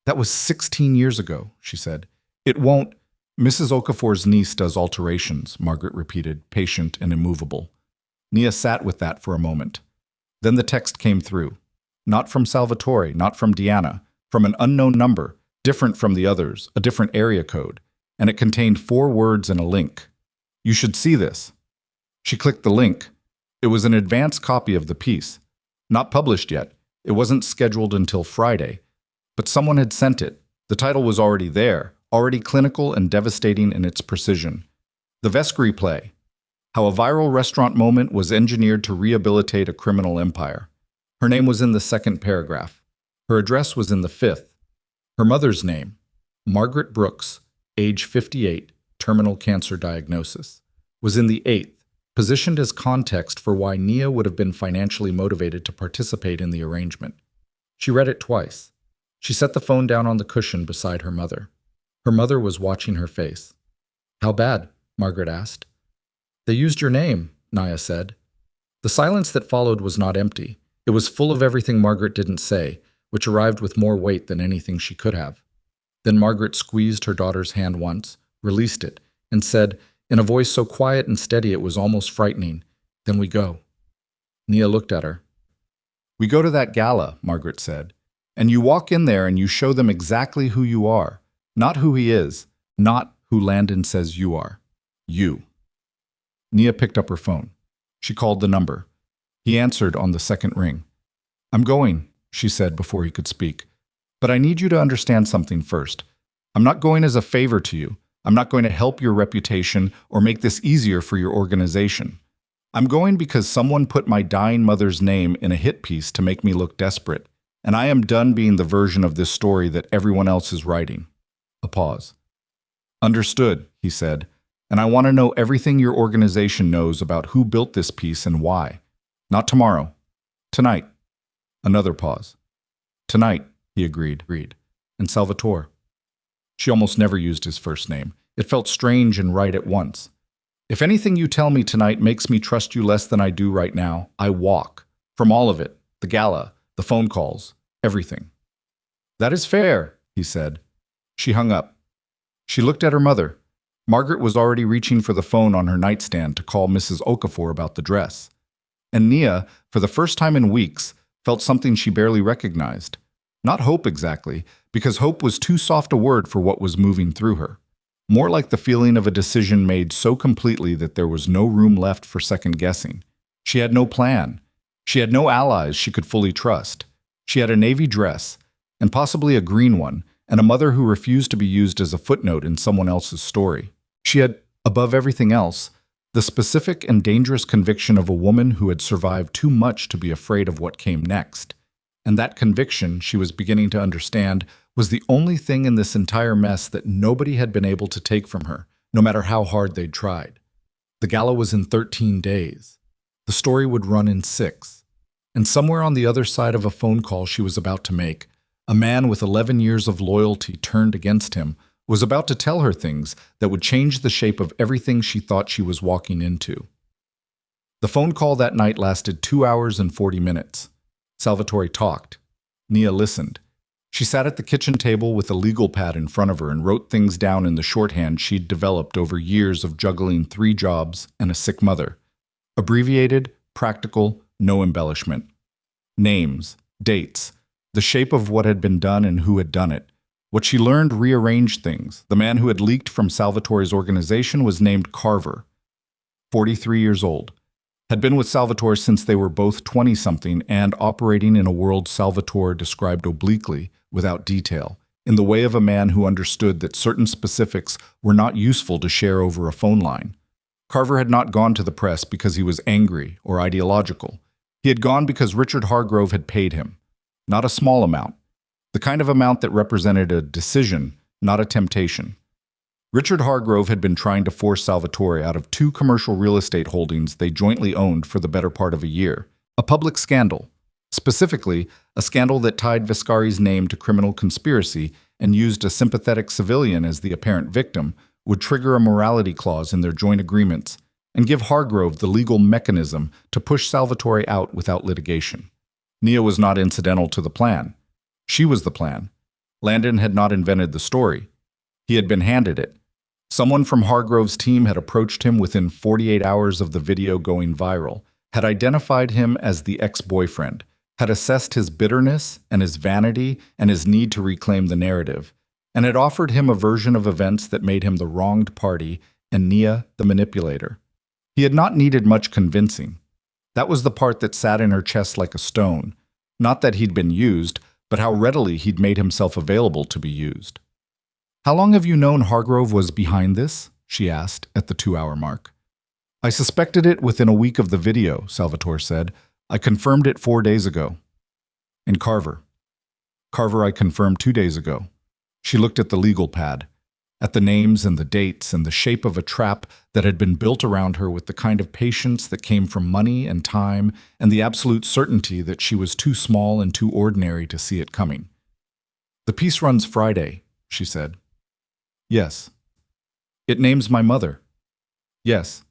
That was 16 years ago, she said. It won't. Mrs. Okafor's niece does alterations, Margaret repeated, patient and immovable. Nia sat with that for a moment. Then the text came through. Not from Salvatore, not from Diana, from an unknown number, different from the others, a different area code, and it contained 4 words and a link. You should see this. She clicked the link. It was an advance copy of the piece. Not published yet. It wasn't scheduled until Friday. But someone had sent it. The title was already there, already clinical and devastating in its precision. The Vescry play. How a viral restaurant moment was engineered to rehabilitate a criminal empire. Her name was in the 2nd paragraph. Her address was in the 5th. Her mother's name, Margaret Brooks, age 58, terminal cancer diagnosis, was in the 8th, positioned as context for why Nia would have been financially motivated to participate in the arrangement. She read it twice. She set the phone down on the cushion beside her mother. Her mother was watching her face. How bad? Margaret asked. They used your name, Nia said. The silence that followed was not empty. It was full of everything Margaret didn't say, which arrived with more weight than anything she could have. Then Margaret squeezed her daughter's hand once, released it, and said, in a voice so quiet and steady it was almost frightening, Then we go. Nia looked at her. We go to that gala, Margaret said, and you walk in there and you show them exactly who you are, not who he is, not who Landon says you are. You. Nia picked up her phone. She called the number. He answered on the 2nd ring. I'm going, she said before he could speak. But I need you to understand something first. I'm not going as a favor to you. I'm not going to help your reputation or make this easier for your organization. I'm going because someone put my dying mother's name in a hit piece to make me look desperate, and I am done being the version of this story that everyone else is writing. A pause. Understood, he said, and I want to know everything your organization knows about who built this piece and why. Not tomorrow. Tonight. Another pause. Tonight, he agreed. And Salvatore. She almost never used his first name. It felt strange and right at once. If anything you tell me tonight makes me trust you less than I do right now, I walk. From all of it. The gala, the phone calls, everything. That is fair, he said. She hung up. She looked at her mother. Margaret was already reaching for the phone on her nightstand to call Mrs. Okafor about the dress. And Nia, for the first time in weeks, felt something she barely recognized. Not hope exactly, because hope was too soft a word for what was moving through her. More like the feeling of a decision made so completely that there was no room left for second-guessing. She had no plan. She had no allies she could fully trust. She had a navy dress, and possibly a green one, and a mother who refused to be used as a footnote in someone else's story. She had, above everything else, the specific and dangerous conviction of a woman who had survived too much to be afraid of what came next. And that conviction, she was beginning to understand, was the only thing in this entire mess that nobody had been able to take from her, no matter how hard they'd tried. The gala was in 13 days. The story would run in 6. And somewhere on the other side of a phone call she was about to make, a man with 11 years of loyalty turned against him was about to tell her things that would change the shape of everything she thought she was walking into. The phone call that night lasted 2 hours and 40 minutes. Salvatore talked. Nia listened. She sat at the kitchen table with a legal pad in front of her and wrote things down in the shorthand she'd developed over years of juggling 3 jobs and a sick mother. Abbreviated, practical, no embellishment. Names, dates, the shape of what had been done and who had done it. What she learned rearranged things. The man who had leaked from Salvatore's organization was named Carver, 43 years old. Had been with Salvatore since they were both 20-something and operating in a world Salvatore described obliquely, without detail, in the way of a man who understood that certain specifics were not useful to share over a phone line. Carver had not gone to the press because he was angry or ideological. He had gone because Richard Hargrove had paid him. Not a small amount. The kind of amount that represented a decision, not a temptation. Richard Hargrove had been trying to force Salvatore out of 2 commercial real estate holdings they jointly owned for the better part of a year. A public scandal. Specifically, a scandal that tied Viscari's name to criminal conspiracy and used a sympathetic civilian as the apparent victim would trigger a morality clause in their joint agreements and give Hargrove the legal mechanism to push Salvatore out without litigation. Nia was not incidental to the plan. She was the plan. Landon had not invented the story. He had been handed it. Someone from Hargrove's team had approached him within 48 hours of the video going viral, had identified him as the ex-boyfriend, had assessed his bitterness and his vanity and his need to reclaim the narrative, and had offered him a version of events that made him the wronged party and Nia the manipulator. He had not needed much convincing. That was the part that sat in her chest like a stone. Not that he'd been used, but how readily he'd made himself available to be used. "How long have you known Hargrove was behind this?" she asked at the 2-hour mark. "I suspected it within a week of the video," Salvatore said. "I confirmed it 4 days ago." "And Carver?" "Carver I confirmed 2 days ago." She looked at the legal pad, at the names and the dates and the shape of a trap that had been built around her with the kind of patience that came from money and time and the absolute certainty that she was too small and too ordinary to see it coming. "The piece runs Friday," she said. "Yes." "It names my mother." "Yes."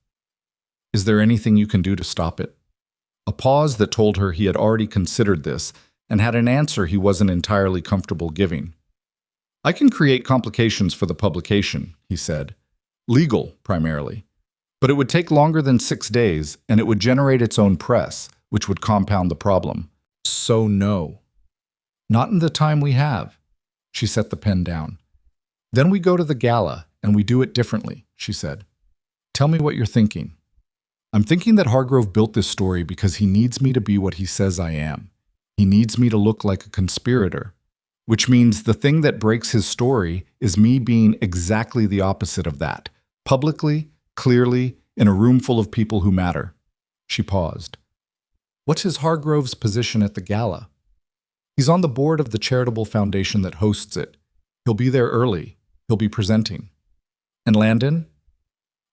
"Is there anything you can do to stop it?" A pause that told her he had already considered this and had an answer he wasn't entirely comfortable giving. "I can create complications for the publication," he said. "Legal, primarily. But it would take longer than 6 days, and it would generate its own press, which would compound the problem. So no. Not in the time we have." She set the pen down. "Then we go to the gala, and we do it differently," she said. "Tell me what you're thinking." "I'm thinking that Hargrove built this story because he needs me to be what he says I am. He needs me to look like a conspirator. Which means the thing that breaks his story is me being exactly the opposite of that. Publicly, clearly, in a room full of people who matter." She paused. "What's his Hargrove's position at the gala?" "He's on the board of the charitable foundation that hosts it. He'll be there early. He'll be presenting." "And Landon?"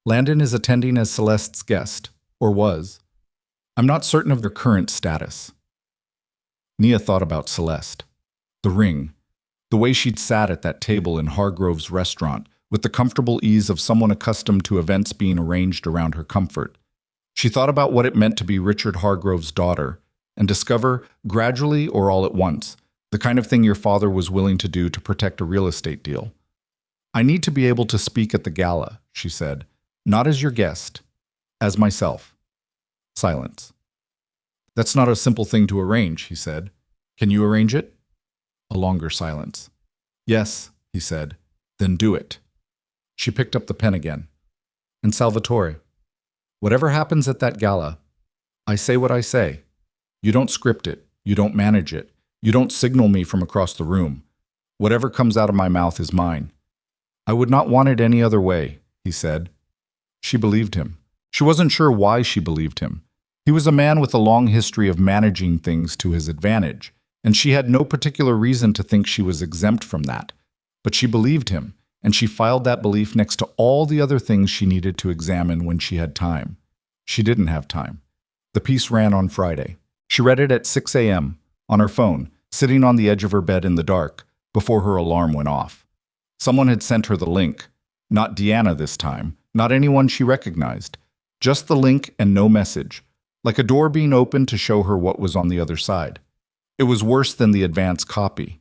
"Landon is attending as Celeste's guest, or was. I'm not certain of their current status." Nia thought about Celeste. The ring. The way she'd sat at that table in Hargrove's restaurant, with the comfortable ease of someone accustomed to events being arranged around her comfort. She thought about what it meant to be Richard Hargrove's daughter, and discover, gradually or all at once, the kind of thing your father was willing to do to protect a real estate deal. "I need to be able to speak at the gala," she said. "Not as your guest. As myself." Silence. "That's not a simple thing to arrange," he said. "Can you arrange it?" A longer silence. "Yes," he said. "Then do it." She picked up the pen again. "And Salvatore, whatever happens at that gala, I say what I say. You don't script it. You don't manage it. You don't signal me from across the room. Whatever comes out of my mouth is mine." "I would not want it any other way," he said. She believed him. She wasn't sure why she believed him. He was a man with a long history of managing things to his advantage, and she had no particular reason to think she was exempt from that. But she believed him, and she filed that belief next to all the other things she needed to examine when she had time. She didn't have time. The piece ran on Friday. She read it at 6 a.m., on her phone, sitting on the edge of her bed in the dark, before her alarm went off. Someone had sent her the link. Not Deanna this time, not anyone she recognized. Just the link and no message, like a door being opened to show her what was on the other side. It was worse than the advance copy.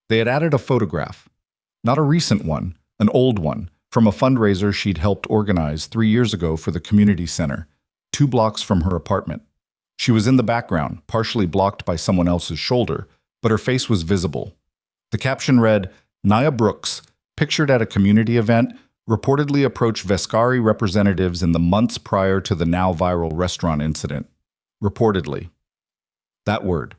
They had added a photograph. Not a recent one, an old one, from a fundraiser she'd helped organize 3 years ago for the community center, 2 blocks from her apartment. She was in the background, partially blocked by someone else's shoulder, but her face was visible. The caption read, Nia Brooks, pictured at a community event, reportedly approached Vescari representatives in the months prior to the now viral restaurant incident. Reportedly. That word.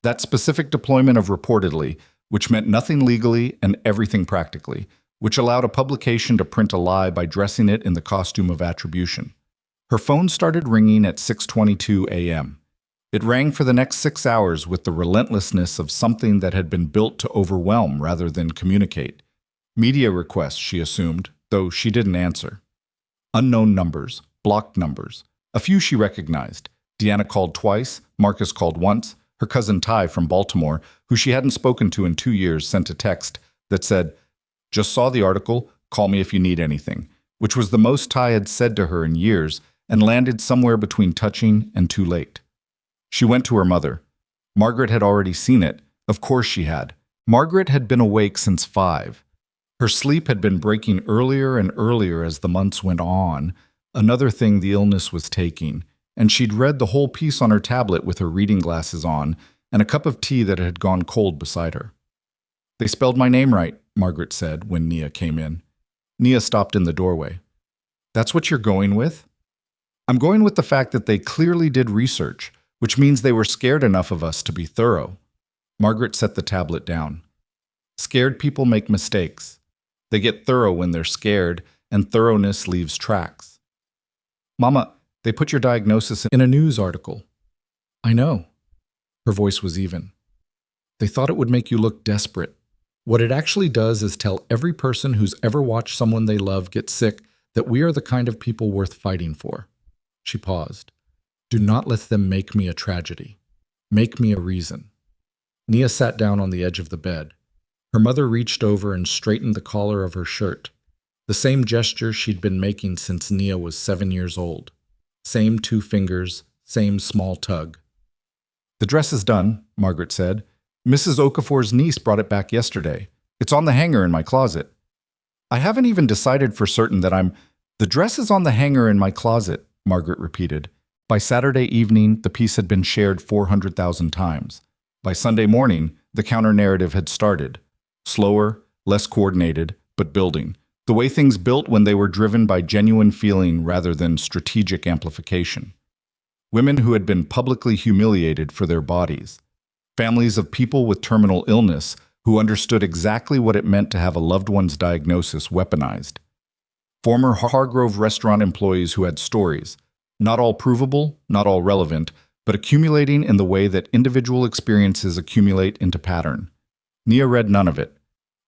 That specific deployment of reportedly, which meant nothing legally and everything practically, which allowed a publication to print a lie by dressing it in the costume of attribution. Her phone started ringing at 6:22 a.m. It rang for the next 6 hours with the relentlessness of something that had been built to overwhelm rather than communicate. Media requests, she assumed, though she didn't answer. Unknown numbers, blocked numbers. A few she recognized. Deanna called twice, Marcus called once. Her cousin Ty from Baltimore, who she hadn't spoken to in 2 years, sent a text that said, "Just saw the article, call me if you need anything," which was the most Ty had said to her in years and landed somewhere between touching and too late. She went to her mother. Margaret had already seen it. Of course she had. Margaret had been awake since 5. Her sleep had been breaking earlier and earlier as the months went on, another thing the illness was taking, and she'd read the whole piece on her tablet with her reading glasses on and a cup of tea that had gone cold beside her. "They spelled my name right," Margaret said when Nia came in. Nia stopped in the doorway. "That's what you're going with?" "I'm going with the fact that they clearly did research, which means they were scared enough of us to be thorough." Margaret set the tablet down. "Scared people make mistakes. They get thorough when they're scared, and thoroughness leaves tracks." "Mama, they put your diagnosis in a news article." "I know." Her voice was even. "They thought it would make you look desperate. What it actually does is tell every person who's ever watched someone they love get sick that we are the kind of people worth fighting for." She paused. "Do not let them make me a tragedy. Make me a reason." Nia sat down on the edge of the bed. Her mother reached over and straightened the collar of her shirt. The same gesture she'd been making since Nia was 7 years old. Same 2 fingers, same small tug. "The dress is done," Margaret said. "Mrs. Okafor's niece brought it back yesterday. It's on the hanger in my closet." "I haven't even decided for certain that I'm—" "The dress is on the hanger in my closet," Margaret repeated. By Saturday evening, the piece had been shared 400,000 times. By Sunday morning, the counter-narrative had started. Slower, less coordinated, but building. The way things built when they were driven by genuine feeling rather than strategic amplification. Women who had been publicly humiliated for their bodies. Families of people with terminal illness who understood exactly what it meant to have a loved one's diagnosis weaponized. Former Hargrove restaurant employees who had stories, not all provable, not all relevant, but accumulating in the way that individual experiences accumulate into pattern. Nia read none of it.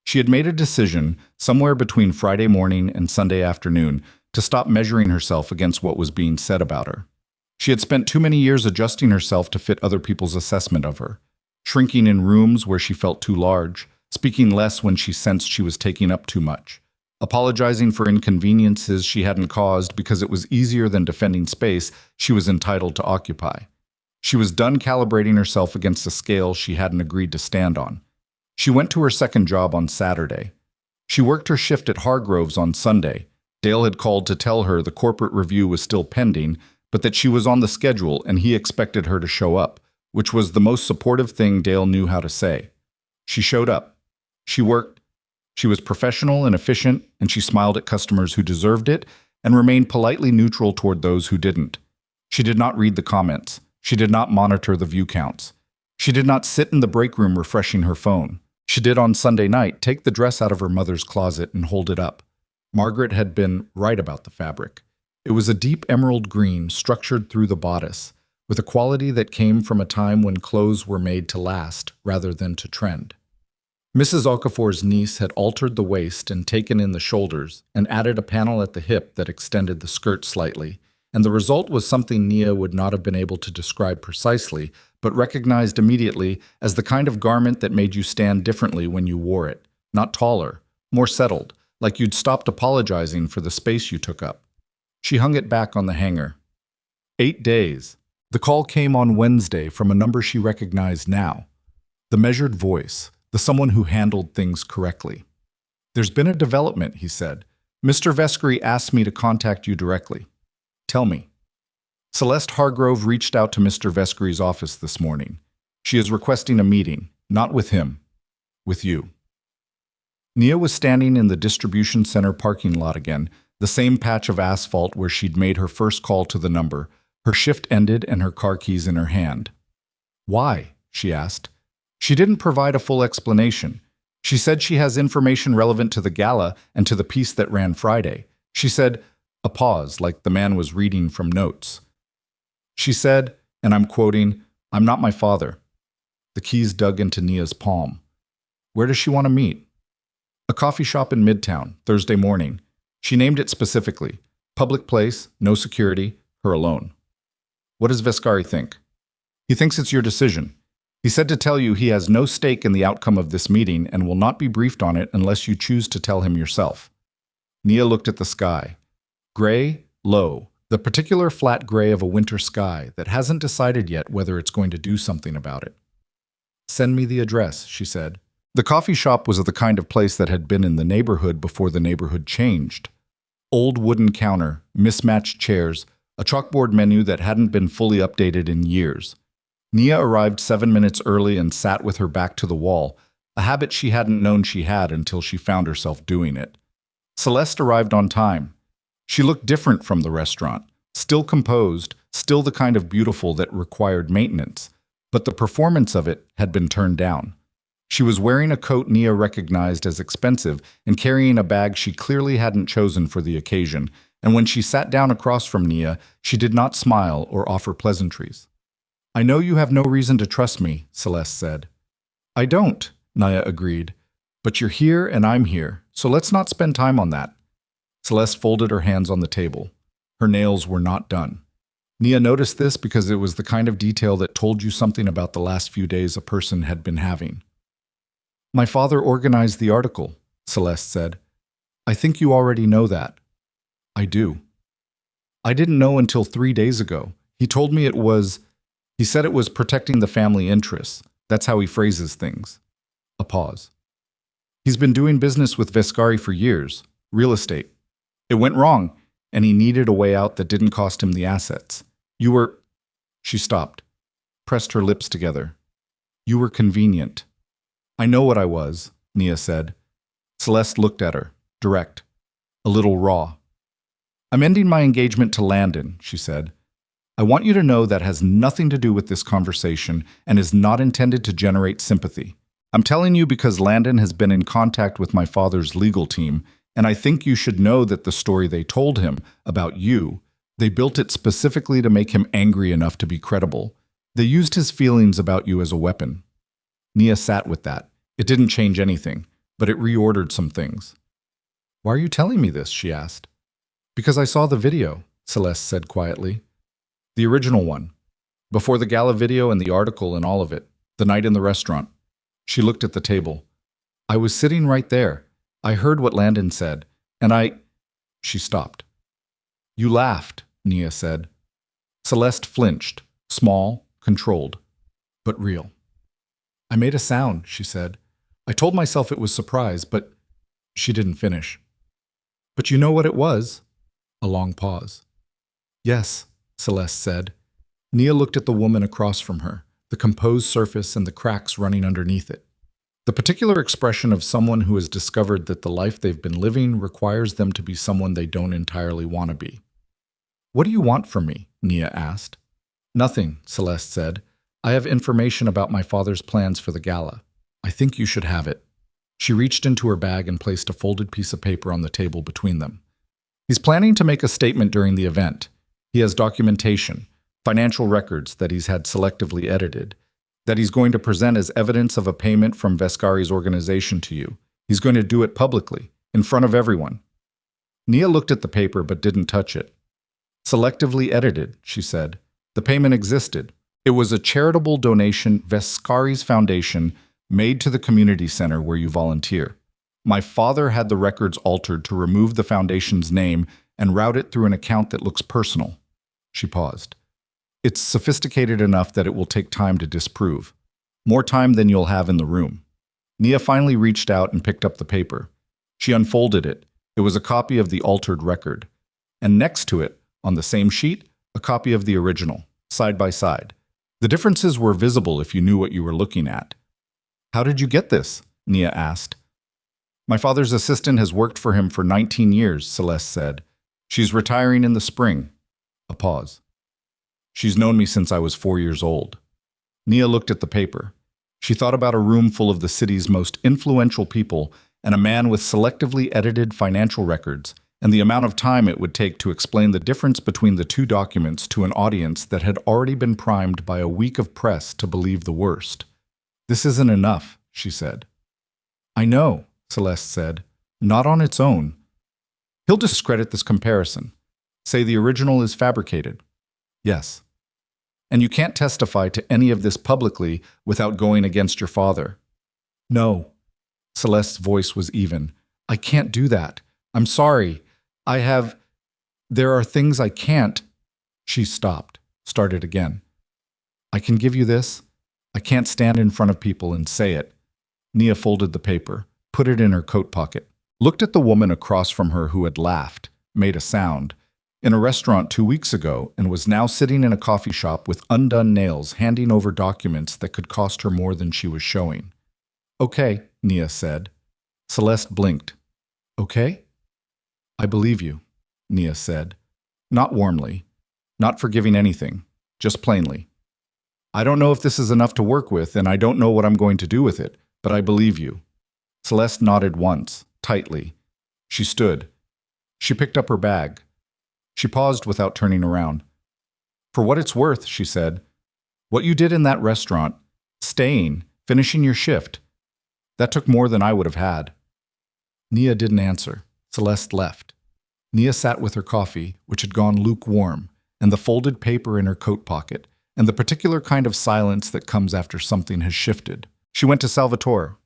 She had made a decision, somewhere between Friday morning and Sunday afternoon, to stop measuring herself against what was being said about her. She had spent too many years adjusting herself to fit other people's assessment of her, shrinking in rooms where she felt too large, speaking less when she sensed she was taking up too much, apologizing for inconveniences she hadn't caused because it was easier than defending space she was entitled to occupy. She was done calibrating herself against a scale she hadn't agreed to stand on. She went to her second job on Saturday. She worked her shift at Hargrove's on Sunday. Dale had called to tell her the corporate review was still pending, but that she was on the schedule and he expected her to show up, which was the most supportive thing Dale knew how to say. She showed up. She worked. She was professional and efficient, and she smiled at customers who deserved it and remained politely neutral toward those who didn't. She did not read the comments. She did not monitor the view counts. She did not sit in the break room refreshing her phone. She did on Sunday night take the dress out of her mother's closet and hold it up. Margaret had been right about the fabric. It was a deep emerald green structured through the bodice, with a quality that came from a time when clothes were made to last rather than to trend. Mrs. Okafor's niece had altered the waist and taken in the shoulders and added a panel at the hip that extended the skirt slightly, and the result was something Nia would not have been able to describe precisely, but recognized immediately as the kind of garment that made you stand differently when you wore it, not taller, more settled, like you'd stopped apologizing for the space you took up. She hung it back on the hanger. 8 days. The call came on Wednesday from a number she recognized now. The measured voice, the someone who handled things correctly. "There's been a development," he said. "Mr. Vescari asked me to contact you directly. Tell me." Celeste Hargrove reached out to Mr. Vescari's office this morning. She is requesting a meeting, not with him, with you. Nia was standing in the distribution center parking lot again, the same patch of asphalt where she'd made her first call to the number. Her shift ended and her car keys in her hand. "Why?" she asked. She didn't provide a full explanation. She said she has information relevant to the gala and to the piece that ran Friday. She said, a pause, like the man was reading from notes. She said, and I'm quoting, "I'm not my father." The keys dug into Nia's palm. Where does she want to meet? A coffee shop in Midtown, Thursday morning. She named it specifically. Public place, no security, her alone. What does Vescari think? He thinks it's your decision. He said to tell you he has no stake in the outcome of this meeting and will not be briefed on it unless you choose to tell him yourself. Nia looked at the sky. Gray, low, the particular flat gray of a winter sky that hasn't decided yet whether it's going to do something about it. "Send me the address," she said. The coffee shop was the kind of place that had been in the neighborhood before the neighborhood changed. Old wooden counter, mismatched chairs, a chalkboard menu that hadn't been fully updated in years. Nia arrived 7 minutes early and sat with her back to the wall, a habit she hadn't known she had until she found herself doing it. Celeste arrived on time. She looked different from the restaurant, still composed, still the kind of beautiful that required maintenance, but the performance of it had been turned down. She was wearing a coat Nia recognized as expensive and carrying a bag she clearly hadn't chosen for the occasion, and when she sat down across from Nia, she did not smile or offer pleasantries. "I know you have no reason to trust me," Celeste said. "I don't," Nia agreed. "But you're here and I'm here, so let's not spend time on that." Celeste folded her hands on the table. Her nails were not done. Nia noticed this because it was the kind of detail that told you something about the last few days a person had been having. "My father organized the article," Celeste said. "I think you already know that." "I do." "I didn't know until 3 days ago. He told me he said it was protecting the family interests. That's how he phrases things." A pause. "He's been doing business with Vescari for years. Real estate. It went wrong, and he needed a way out that didn't cost him the assets. You were..." She stopped, pressed her lips together. "You were convenient." "I know what I was," Nia said. Celeste looked at her, direct, a little raw. "I'm ending my engagement to Landon," she said. "I want you to know that has nothing to do with this conversation and is not intended to generate sympathy. I'm telling you because Landon has been in contact with my father's legal team, and I think you should know that the story they told him about you, they built it specifically to make him angry enough to be credible. They used his feelings about you as a weapon." Nia sat with that. It didn't change anything, but it reordered some things. "Why are you telling me this?" she asked. "Because I saw the video," Celeste said quietly. "The original one. Before the gala video and the article and all of it. The night in the restaurant." She looked at the table. "I was sitting right there. I heard what Landon said, and She stopped. "You laughed," Nia said. Celeste flinched, small, controlled, but real. "I made a sound," she said. "I told myself it was surprise, but..." She didn't finish. "But you know what it was?" A long pause. "Yes," Celeste said. Nia looked at the woman across from her, the composed surface and the cracks running underneath it. The particular expression of someone who has discovered that the life they've been living requires them to be someone they don't entirely want to be. "What do you want from me?" Nia asked. "Nothing," Celeste said. "I have information about my father's plans for the gala. I think you should have it." She reached into her bag and placed a folded piece of paper on the table between them. "He's planning to make a statement during the event. He has documentation, financial records that he's had selectively edited, that he's going to present as evidence of a payment from Vescari's organization to you. He's going to do it publicly, in front of everyone." Nia looked at the paper but didn't touch it. "Selectively edited," she said. "The payment existed. It was a charitable donation Vescari's foundation made to the community center where you volunteer. My father had the records altered to remove the foundation's name and route it through an account that looks personal." She paused. "It's sophisticated enough that it will take time to disprove. More time than you'll have in the room." Nia finally reached out and picked up the paper. She unfolded it. It was a copy of the altered record. And next to it, on the same sheet, a copy of the original, side by side. The differences were visible if you knew what you were looking at. "How did you get this?" Nia asked. "My father's assistant has worked for him for 19 years, Celeste said. She's retiring in the spring." A pause. "She's known me since I was 4 years old." Nia looked at the paper. She thought about a room full of the city's most influential people and a man with selectively edited financial records, and the amount of time it would take to explain the difference between the two documents to an audience that had already been primed by a week of press to believe the worst. "This isn't enough," she said. "I know," Celeste said. "Not on its own. He'll discredit this comparison. Say the original is fabricated." "Yes." "And you can't testify to any of this publicly without going against your father." "No." Celeste's voice was even. "I can't do that. I'm sorry. There are things I can't." She stopped, started again. "I can give you this. I can't stand in front of people and say it." Nia folded the paper, put it in her coat pocket, looked at the woman across from her who had laughed, made a sound, in a restaurant 2 weeks ago, and was now sitting in a coffee shop with undone nails, handing over documents that could cost her more than she was showing. "Okay," Nia said. Celeste blinked. "Okay?" "I believe you," Nia said. Not warmly, not forgiving anything, just plainly. "I don't know if this is enough to work with, and I don't know what I'm going to do with it, but I believe you." Celeste nodded once, tightly. She stood. She picked up her bag. She paused without turning around. "For what it's worth," she said, "what you did in that restaurant, staying, finishing your shift, that took more than I would have had." Nia didn't answer. Celeste left. Nia sat with her coffee, which had gone lukewarm, and the folded paper in her coat pocket, and the particular kind of silence that comes after something has shifted. She went to Salvatore.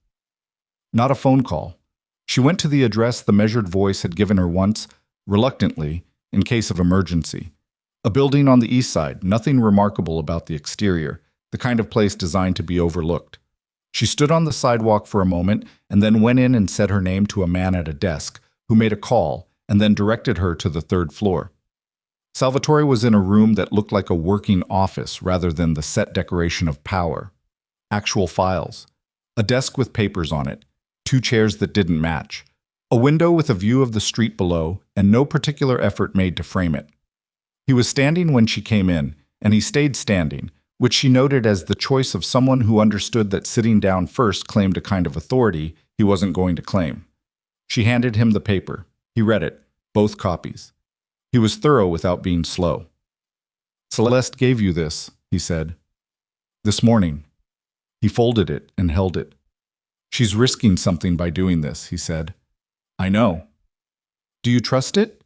Not a phone call. She went to the address the measured voice had given her once, reluctantly, in case of emergency. A building on the east side, nothing remarkable about the exterior, the kind of place designed to be overlooked. She stood on the sidewalk for a moment and then went in and said her name to a man at a desk, who made a call and then directed her to the 3rd floor. Salvatore was in a room that looked like a working office rather than the set decoration of power. Actual files. A desk with papers on it. 2 chairs that didn't match. A window with a view of the street below, and no particular effort made to frame it. He was standing when she came in, and he stayed standing, which she noted as the choice of someone who understood that sitting down first claimed a kind of authority he wasn't going to claim. She handed him the paper. He read it, both copies. He was thorough without being slow. "Celeste gave you this," he said. "This morning." He folded it and held it. "She's risking something by doing this," he said. "I know." "Do you trust it?"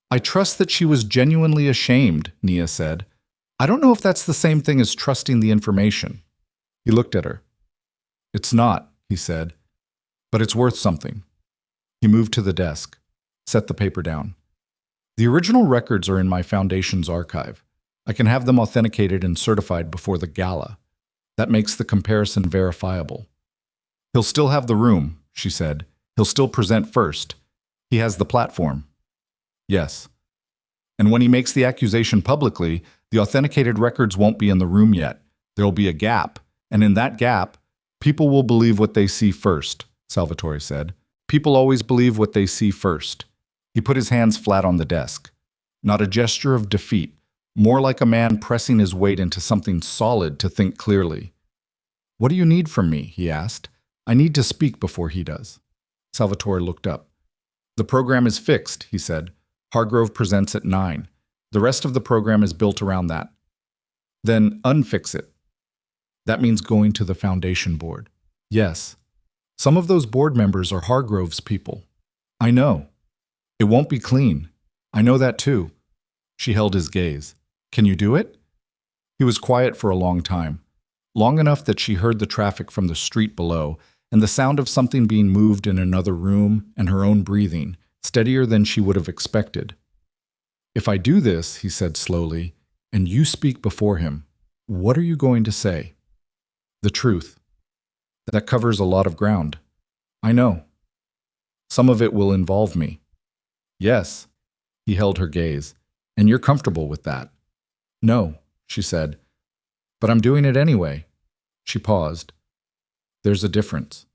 "I trust that she was genuinely ashamed," Nia said. "I don't know if that's the same thing as trusting the information." He looked at her. "It's not," he said, "but it's worth something." He moved to the desk, set the paper down. "The original records are in my foundation's archive. I can have them authenticated and certified before the gala. That makes the comparison verifiable." "He'll still have the room," she said. "He'll still present first. He has the platform." "Yes." "And when he makes the accusation publicly, the authenticated records won't be in the room yet. There'll be a gap, and in that gap, people will believe what they see first," Salvatore said. "People always believe what they see first." He put his hands flat on the desk. Not a gesture of defeat, more like a man pressing his weight into something solid to think clearly. "What do you need from me?" he asked. "I need to speak before he does." Salvatore looked up. "The program is fixed," he said. "Hargrove presents at 9. The rest of the program is built around that." "Then unfix it." "That means going to the foundation board." "Yes. Some of those board members are Hargrove's people." "I know. It won't be clean. I know that too." She held his gaze. "Can you do it?" He was quiet for a long time, long enough that she heard the traffic from the street below and the sound of something being moved in another room and her own breathing, steadier than she would have expected. "If I do this," he said slowly, "and you speak before him, what are you going to say?" "The truth." That covers a lot of ground. I know. Some of it will involve me. Yes. He held her gaze. And you're comfortable with that? No, she said. But I'm doing it anyway. She paused. There's a difference.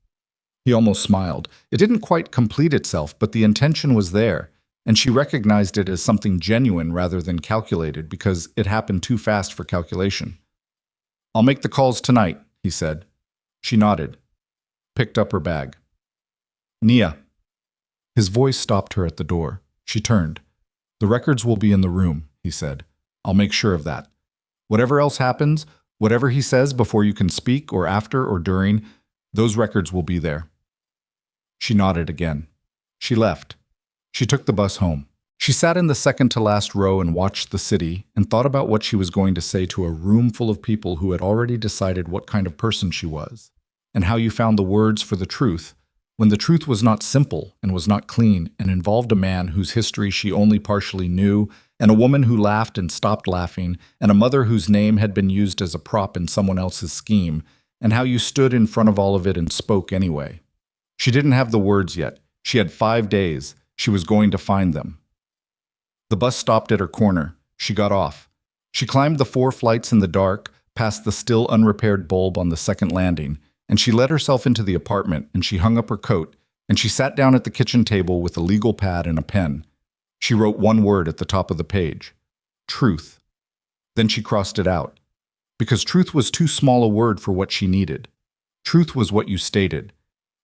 He almost smiled. It didn't quite complete itself, but the intention was there, and she recognized it as something genuine rather than calculated because it happened too fast for calculation. I'll make the calls tonight, he said. She nodded, picked up her bag. Nia. His voice stopped her at the door. She turned. The records will be in the room, he said. I'll make sure of that. Whatever else happens, whatever he says before you can speak or after or during, those records will be there. She nodded again. She left. She took the bus home. She sat in the second-to-last row and watched the city and thought about what she was going to say to a room full of people who had already decided what kind of person she was, and how you found the words for the truth, when the truth was not simple and was not clean and involved a man whose history she only partially knew, and a woman who laughed and stopped laughing, and a mother whose name had been used as a prop in someone else's scheme, and how you stood in front of all of it and spoke anyway. She didn't have the words yet. She had 5 days. She was going to find them. The bus stopped at her corner. She got off. She climbed the 4 flights in the dark, past the still unrepaired bulb on the second landing, and she let herself into the apartment, and she hung up her coat, and she sat down at the kitchen table with a legal pad and a pen. She wrote one word at the top of the page. Truth. Then she crossed it out. Because truth was too small a word for what she needed. Truth was what you stated.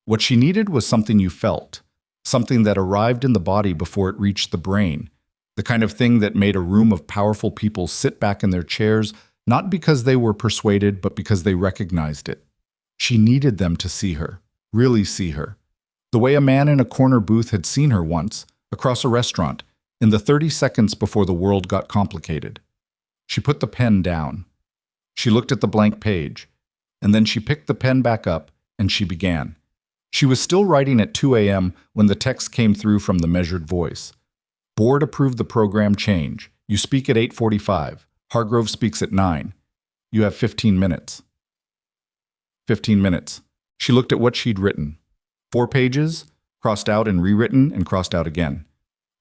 What she needed was something you felt, something that arrived in the body before it reached the brain, the kind of thing that made a room of powerful people sit back in their chairs, not because they were persuaded, but because they recognized it. She needed them to see her, really see her, the way a man in a corner booth had seen her once, across a restaurant, in the 30 seconds before the world got complicated. She put the pen down. She looked at the blank page, and then she picked the pen back up, and she began. She was still writing at 2 a.m. when the text came through from the measured voice. Board approved the program change. You speak at 8:45. Hargrove speaks at 9. You have 15 minutes. 15 minutes. She looked at what she'd written. 4 pages, crossed out and rewritten and crossed out again.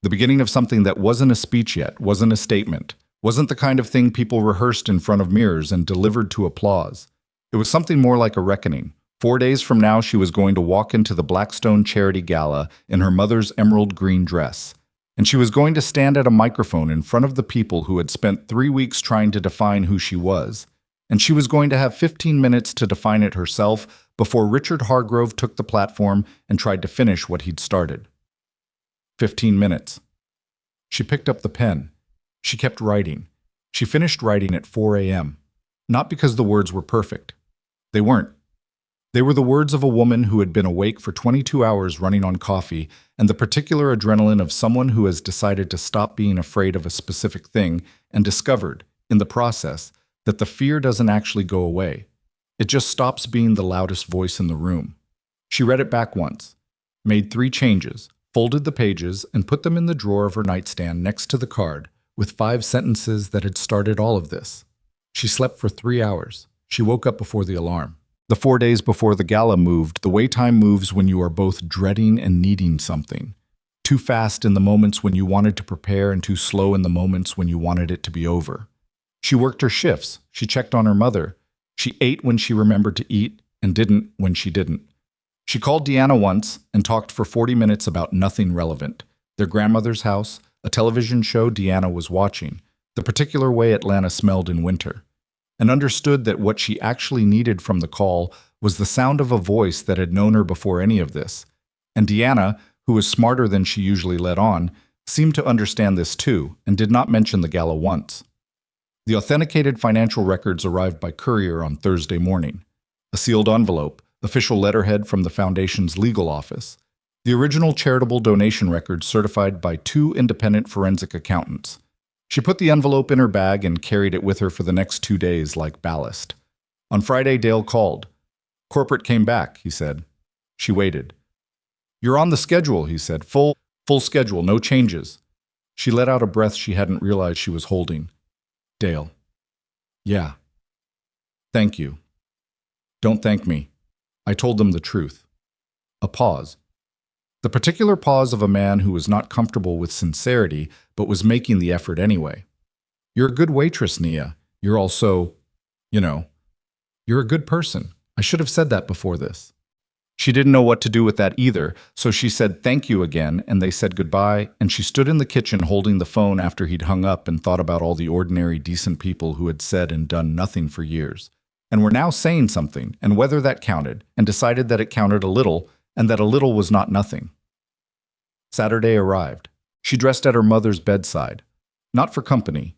The beginning of something that wasn't a speech yet, wasn't a statement, wasn't the kind of thing people rehearsed in front of mirrors and delivered to applause. It was something more like a reckoning. 4 days from now, she was going to walk into the Blackstone Charity Gala in her mother's emerald green dress. And she was going to stand at a microphone in front of the people who had spent 3 weeks trying to define who she was. And she was going to have 15 minutes to define it herself before Richard Hargrove took the platform and tried to finish what he'd started. 15 minutes. She picked up the pen. She kept writing. She finished writing at 4 a.m. Not because the words were perfect. They weren't. They were the words of a woman who had been awake for 22 hours running on coffee and the particular adrenaline of someone who has decided to stop being afraid of a specific thing and discovered, in the process, that the fear doesn't actually go away. It just stops being the loudest voice in the room. She read it back once, made 3 changes, folded the pages, and put them in the drawer of her nightstand next to the card, with 5 sentences that had started all of this. She slept for 3 hours. She woke up before the alarm. The 4 days before the gala moved, the way time moves when you are both dreading and needing something. Too fast in the moments when you wanted to prepare and too slow in the moments when you wanted it to be over. She worked her shifts. She checked on her mother. She ate when she remembered to eat and didn't when she didn't. She called Deanna once and talked for 40 minutes about nothing relevant. Their grandmother's house, a television show Deanna was watching, the particular way Atlanta smelled in winter, and understood that what she actually needed from the call was the sound of a voice that had known her before any of this. And Deanna, who was smarter than she usually let on, seemed to understand this too, and did not mention the gala once. The authenticated financial records arrived by courier on Thursday morning. A sealed envelope, official letterhead from the foundation's legal office. The original charitable donation records certified by 2 independent forensic accountants. She put the envelope in her bag and carried it with her for the next 2 days like ballast. On Friday, Dale called. Corporate came back, he said. She waited. You're on the schedule, he said. Full schedule, no changes. She let out a breath she hadn't realized she was holding. Dale. Yeah. Thank you. Don't thank me. I told them the truth. A pause. The particular pause of a man who was not comfortable with sincerity, but was making the effort anyway. You're a good waitress, Nia. You're also, you know, you're a good person. I should have said that before this. She didn't know what to do with that either, so she said thank you again, and they said goodbye, and she stood in the kitchen holding the phone after he'd hung up and thought about all the ordinary, decent people who had said and done nothing for years, and were now saying something, and whether that counted, and decided that it counted a little, and that a little was not nothing. Saturday arrived. She dressed at her mother's bedside. Not for company,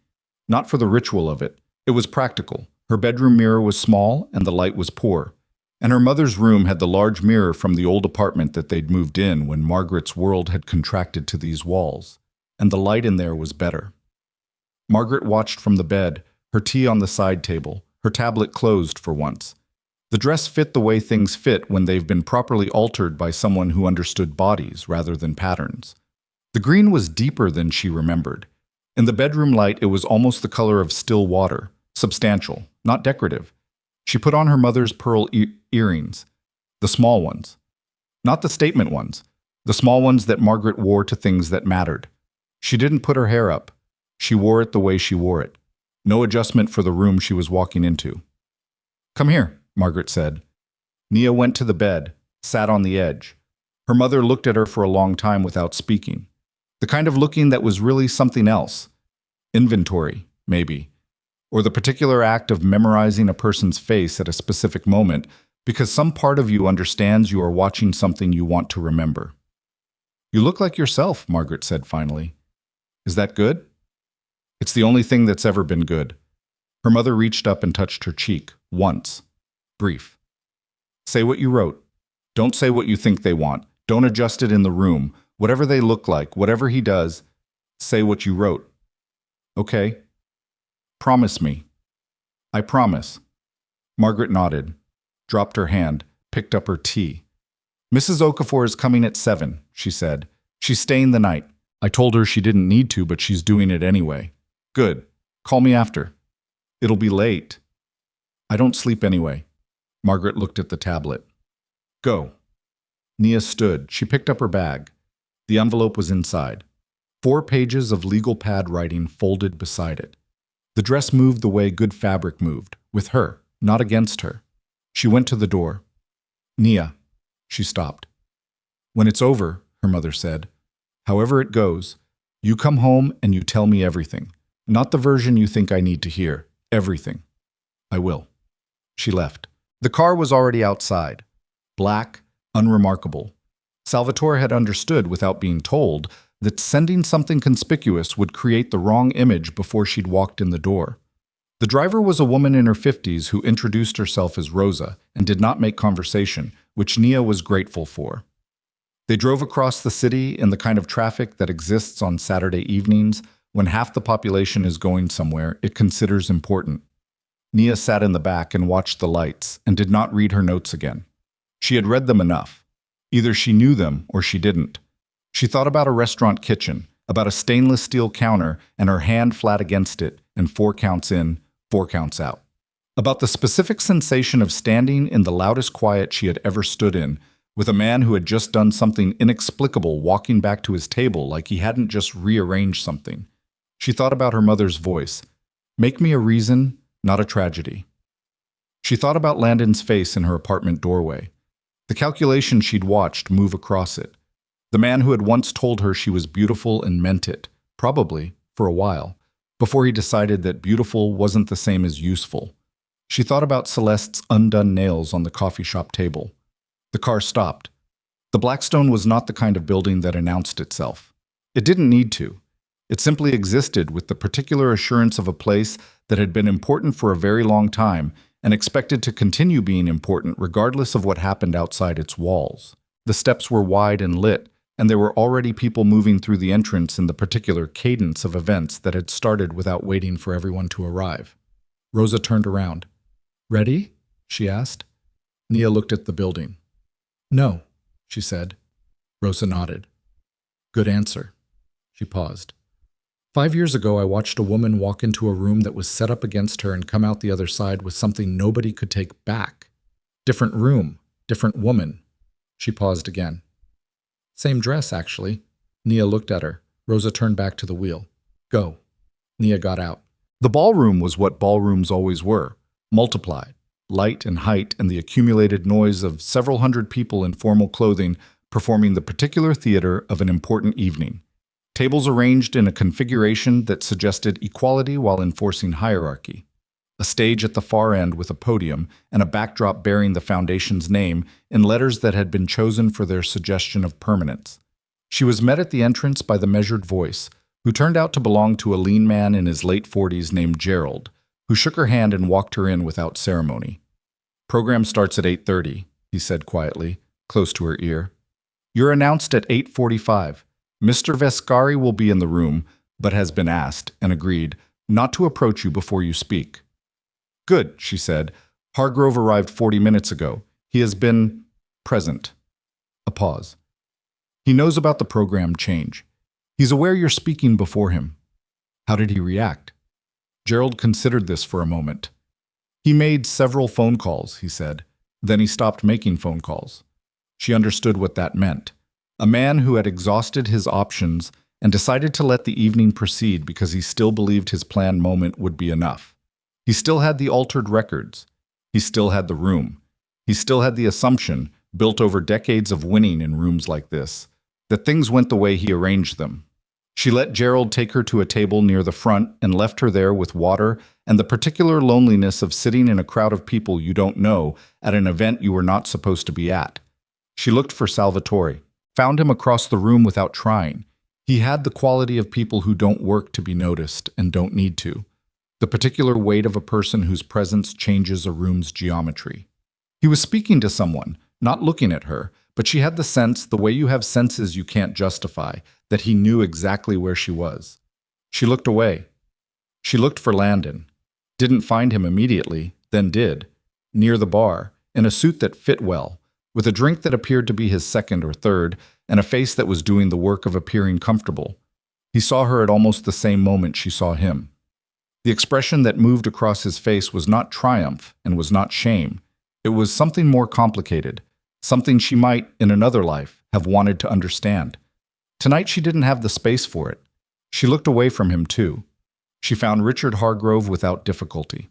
not for the ritual of it. It was practical. Her bedroom mirror was small, and the light was poor. And her mother's room had the large mirror from the old apartment that they'd moved in when Margaret's world had contracted to these walls, and the light in there was better. Margaret watched from the bed, her tea on the side table, her tablet closed for once. The dress fit the way things fit when they've been properly altered by someone who understood bodies rather than patterns. The green was deeper than she remembered. In the bedroom light, it was almost the color of still water, substantial, not decorative. She put on her mother's pearl earrings, the small ones. Not the statement ones, the small ones that Margaret wore to things that mattered. She didn't put her hair up. She wore it the way she wore it. No adjustment for the room she was walking into. Come here, Margaret said. Nia went to the bed, sat on the edge. Her mother looked at her for a long time without speaking. The kind of looking that was really something else. Inventory, maybe. Or the particular act of memorizing a person's face at a specific moment because some part of you understands you are watching something you want to remember. You look like yourself, Margaret said finally. Is that good? It's the only thing that's ever been good. Her mother reached up and touched her cheek, once. Brief. Say what you wrote. Don't say what you think they want. Don't adjust it in the room. Whatever they look like, whatever he does, say what you wrote. Okay. Promise me. I promise. Margaret nodded, dropped her hand, picked up her tea. Mrs. Okafor is coming at 7, she said. She's staying the night. I told her she didn't need to, but she's doing it anyway. Good. Call me after. It'll be late. I don't sleep anyway. Margaret looked at the tablet. Go. Nia stood. She picked up her bag. The envelope was inside. 4 pages of legal pad writing folded beside it. The dress moved the way good fabric moved, with her, not against her. She went to the door. Nia. She stopped. When it's over, her mother said, however it goes, you come home and you tell me everything. Not the version you think I need to hear. Everything. I will. She left. The car was already outside. Black, unremarkable. Salvatore had understood without being told that sending something conspicuous would create the wrong image before she'd walked in the door. The driver was a woman in her 50s who introduced herself as Rosa and did not make conversation, which Nia was grateful for. They drove across the city in the kind of traffic that exists on Saturday evenings when half the population is going somewhere it considers important. Nia sat in the back and watched the lights and did not read her notes again. She had read them enough. Either she knew them or she didn't. She thought about a restaurant kitchen, about a stainless steel counter and her hand flat against it, and 4 counts in, 4 counts out. About the specific sensation of standing in the loudest quiet she had ever stood in, with a man who had just done something inexplicable walking back to his table like he hadn't just rearranged something. She thought about her mother's voice. Make me a reason, not a tragedy. She thought about Landon's face in her apartment doorway. The calculation she'd watched move across it. The man who had once told her she was beautiful and meant it, probably, for a while, before he decided that beautiful wasn't the same as useful. She thought about Celeste's undone nails on the coffee shop table. The car stopped. The Blackstone was not the kind of building that announced itself. It didn't need to. It simply existed with the particular assurance of a place that had been important for a very long time and expected to continue being important regardless of what happened outside its walls. The steps were wide and lit, and there were already people moving through the entrance in the particular cadence of events that had started without waiting for everyone to arrive. Rosa turned around. Ready? She asked. Nia looked at the building. No, she said. Rosa nodded. Good answer. She paused. 5 years ago, I watched a woman walk into a room that was set up against her and come out the other side with something nobody could take back. Different room, Different woman. She paused again. Same dress, actually. Nia looked at her. Rosa turned back to the wheel. Go. Nia got out. The ballroom was what ballrooms always were, multiplied. Light and height and the accumulated noise of several hundred people in formal clothing performing the particular theater of an important evening. Tables arranged in a configuration that suggested equality while enforcing hierarchy. A stage at the far end with a podium and a backdrop bearing the foundation's name in letters that had been chosen for their suggestion of permanence. She was met at the entrance by the measured voice, who turned out to belong to a lean man in his late 40s named Gerald, who shook her hand and walked her in without ceremony. Program starts at 8:30, he said quietly, close to her ear. You're announced at 8:45. Mr. Vescari will be in the room, but has been asked, and agreed, not to approach you before you speak. Good, she said. Hargrove arrived 40 minutes ago. He has been present. A pause. He knows about the program change. He's aware you're speaking before him. How did he react? Gerald considered this for a moment. He made several phone calls, he said. Then he stopped making phone calls. She understood what that meant. A man who had exhausted his options and decided to let the evening proceed because he still believed his planned moment would be enough. He still had the altered records. He still had the room. He still had the assumption, built over decades of winning in rooms like this, that things went the way he arranged them. She let Gerald take her to a table near the front and left her there with water and the particular loneliness of sitting in a crowd of people you don't know at an event you were not supposed to be at. She looked for Salvatore, found him across the room without trying. He had the quality of people who don't work to be noticed and don't need to. The particular weight of a person whose presence changes a room's geometry. He was speaking to someone, not looking at her, but she had the sense, the way you have senses you can't justify, that he knew exactly where she was. She looked away. She looked for Landon. Didn't find him immediately, then did. Near the bar, in a suit that fit well, with a drink that appeared to be his second or third, and a face that was doing the work of appearing comfortable. He saw her at almost the same moment she saw him. The expression that moved across his face was not triumph and was not shame. It was something more complicated, something she might, in another life, have wanted to understand. Tonight she didn't have the space for it. She looked away from him too. She found Richard Hargrove without difficulty.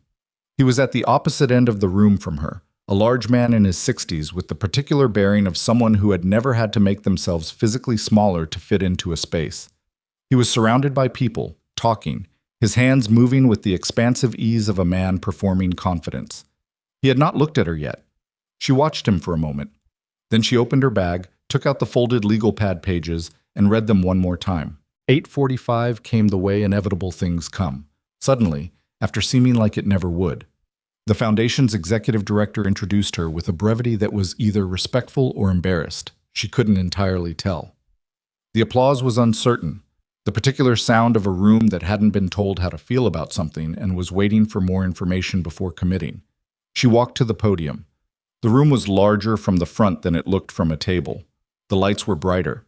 He was at the opposite end of the room from her, a large man in his 60s with the particular bearing of someone who had never had to make themselves physically smaller to fit into a space. He was surrounded by people, talking, his hands moving with the expansive ease of a man performing confidence. He had not looked at her yet. She watched him for a moment. Then she opened her bag, took out the folded legal pad pages, and read them one more time. 8:45 came the way inevitable things come, suddenly, after seeming like it never would. The Foundation's executive director introduced her with a brevity that was either respectful or embarrassed. She couldn't entirely tell. The applause was uncertain, the particular sound of a room that hadn't been told how to feel about something and was waiting for more information before committing. She walked to the podium. The room was larger from the front than it looked from a table. The lights were brighter.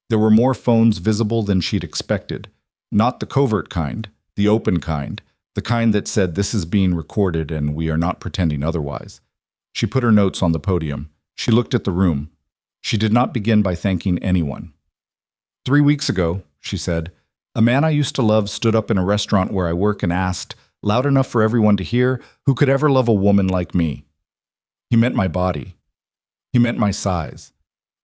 There were more phones visible than she'd expected. Not the covert kind, the open kind, the kind that said this is being recorded and we are not pretending otherwise. She put her notes on the podium. She looked at the room. She did not begin by thanking anyone. 3 weeks ago, she said, a man I used to love stood up in a restaurant where I work and asked, loud enough for everyone to hear, who could ever love a woman like me? He meant my body. He meant my size.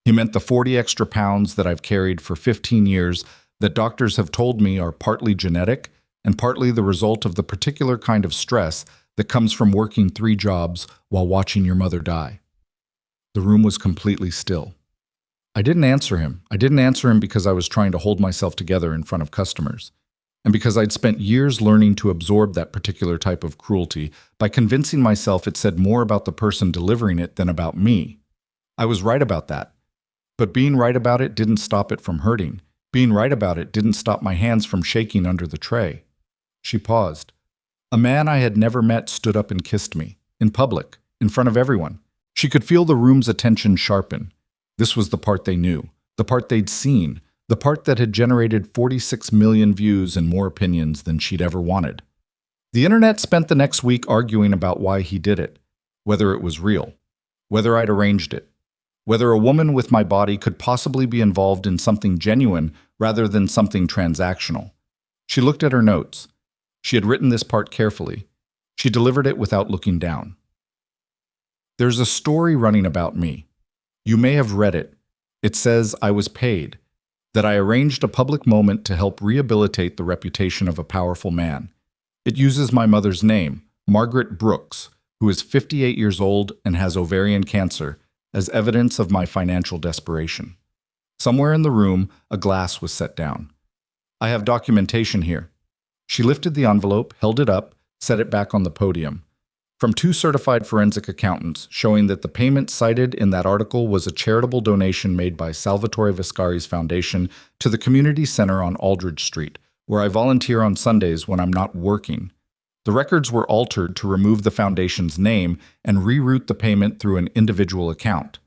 He meant the 40 extra pounds that I've carried for 15 years that doctors have told me are partly genetic and partly the result of the particular kind of stress that comes from working 3 jobs while watching your mother die. The room was completely still. I didn't answer him. I didn't answer him because I was trying to hold myself together in front of customers, and because I'd spent years learning to absorb that particular type of cruelty by convincing myself it said more about the person delivering it than about me. I was right about that. But being right about it didn't stop it from hurting. Being right about it didn't stop my hands from shaking under the tray. She paused. A man I had never met stood up and kissed me, in public, in front of everyone. She could feel the room's attention sharpen. This was the part they knew, the part they'd seen, the part that had generated 46 million views and more opinions than she'd ever wanted. The internet spent the next week arguing about why he did it, whether it was real. whether I'd arranged it, whether a woman with my body could possibly be involved in something genuine rather than something transactional. She looked at her notes. She had written this part carefully. She delivered it without looking down. There's a story running about me. You may have read it. It says I was paid, that I arranged a public moment to help rehabilitate the reputation of a powerful man. It uses my mother's name, Margaret Brooks, who is 58 years old and has ovarian cancer, as evidence of my financial desperation. Somewhere in the room, a glass was set down. I have documentation here. She lifted the envelope, held it up, set it back on the podium. From 2 certified forensic accountants, showing that the payment cited in that article was a charitable donation made by Salvatore Viscari's foundation to the community center on Aldridge Street, where I volunteer on Sundays when I'm not working. The records were altered to remove the foundation's name and reroute the payment through an individual account.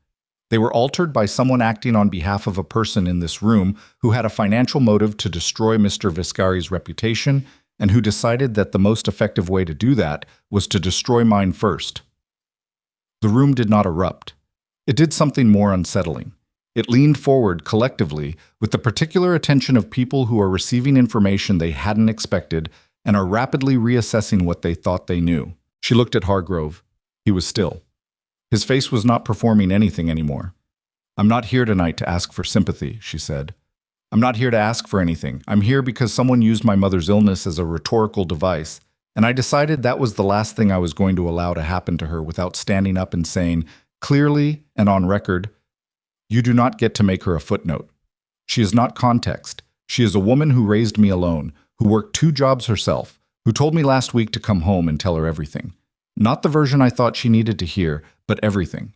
They were altered by someone acting on behalf of a person in this room who had a financial motive to destroy Mr. Viscari's reputation and who decided that the most effective way to do that was to destroy mine first. The room did not erupt. It did something more unsettling. It leaned forward collectively with the particular attention of people who are receiving information they hadn't expected and are rapidly reassessing what they thought they knew. She looked at Hargrove. He was still. His face was not performing anything anymore. "I'm not here tonight to ask for sympathy," she said. "I'm not here to ask for anything. I'm here because someone used my mother's illness as a rhetorical device, and I decided that was the last thing I was going to allow to happen to her without standing up and saying, clearly and on record, you do not get to make her a footnote. She is not context. She is a woman who raised me alone, who worked 2 jobs herself, who told me last week to come home and tell her everything. Not the version I thought she needed to hear, but everything.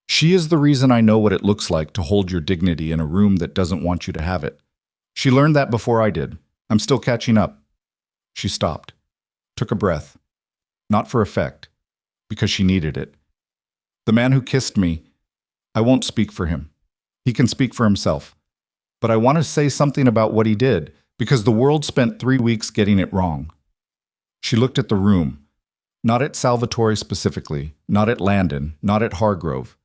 She is the reason I know what it looks like to hold your dignity in a room that doesn't want you to have it. She learned that before I did. I'm still catching up." She stopped, took a breath. Not for effect, because she needed it. "The man who kissed me, I won't speak for him. He can speak for himself. But I want to say something about what he did, because the world spent 3 weeks getting it wrong." She looked at the room, not at Salvatore specifically, not at Landon, not at Hargrove,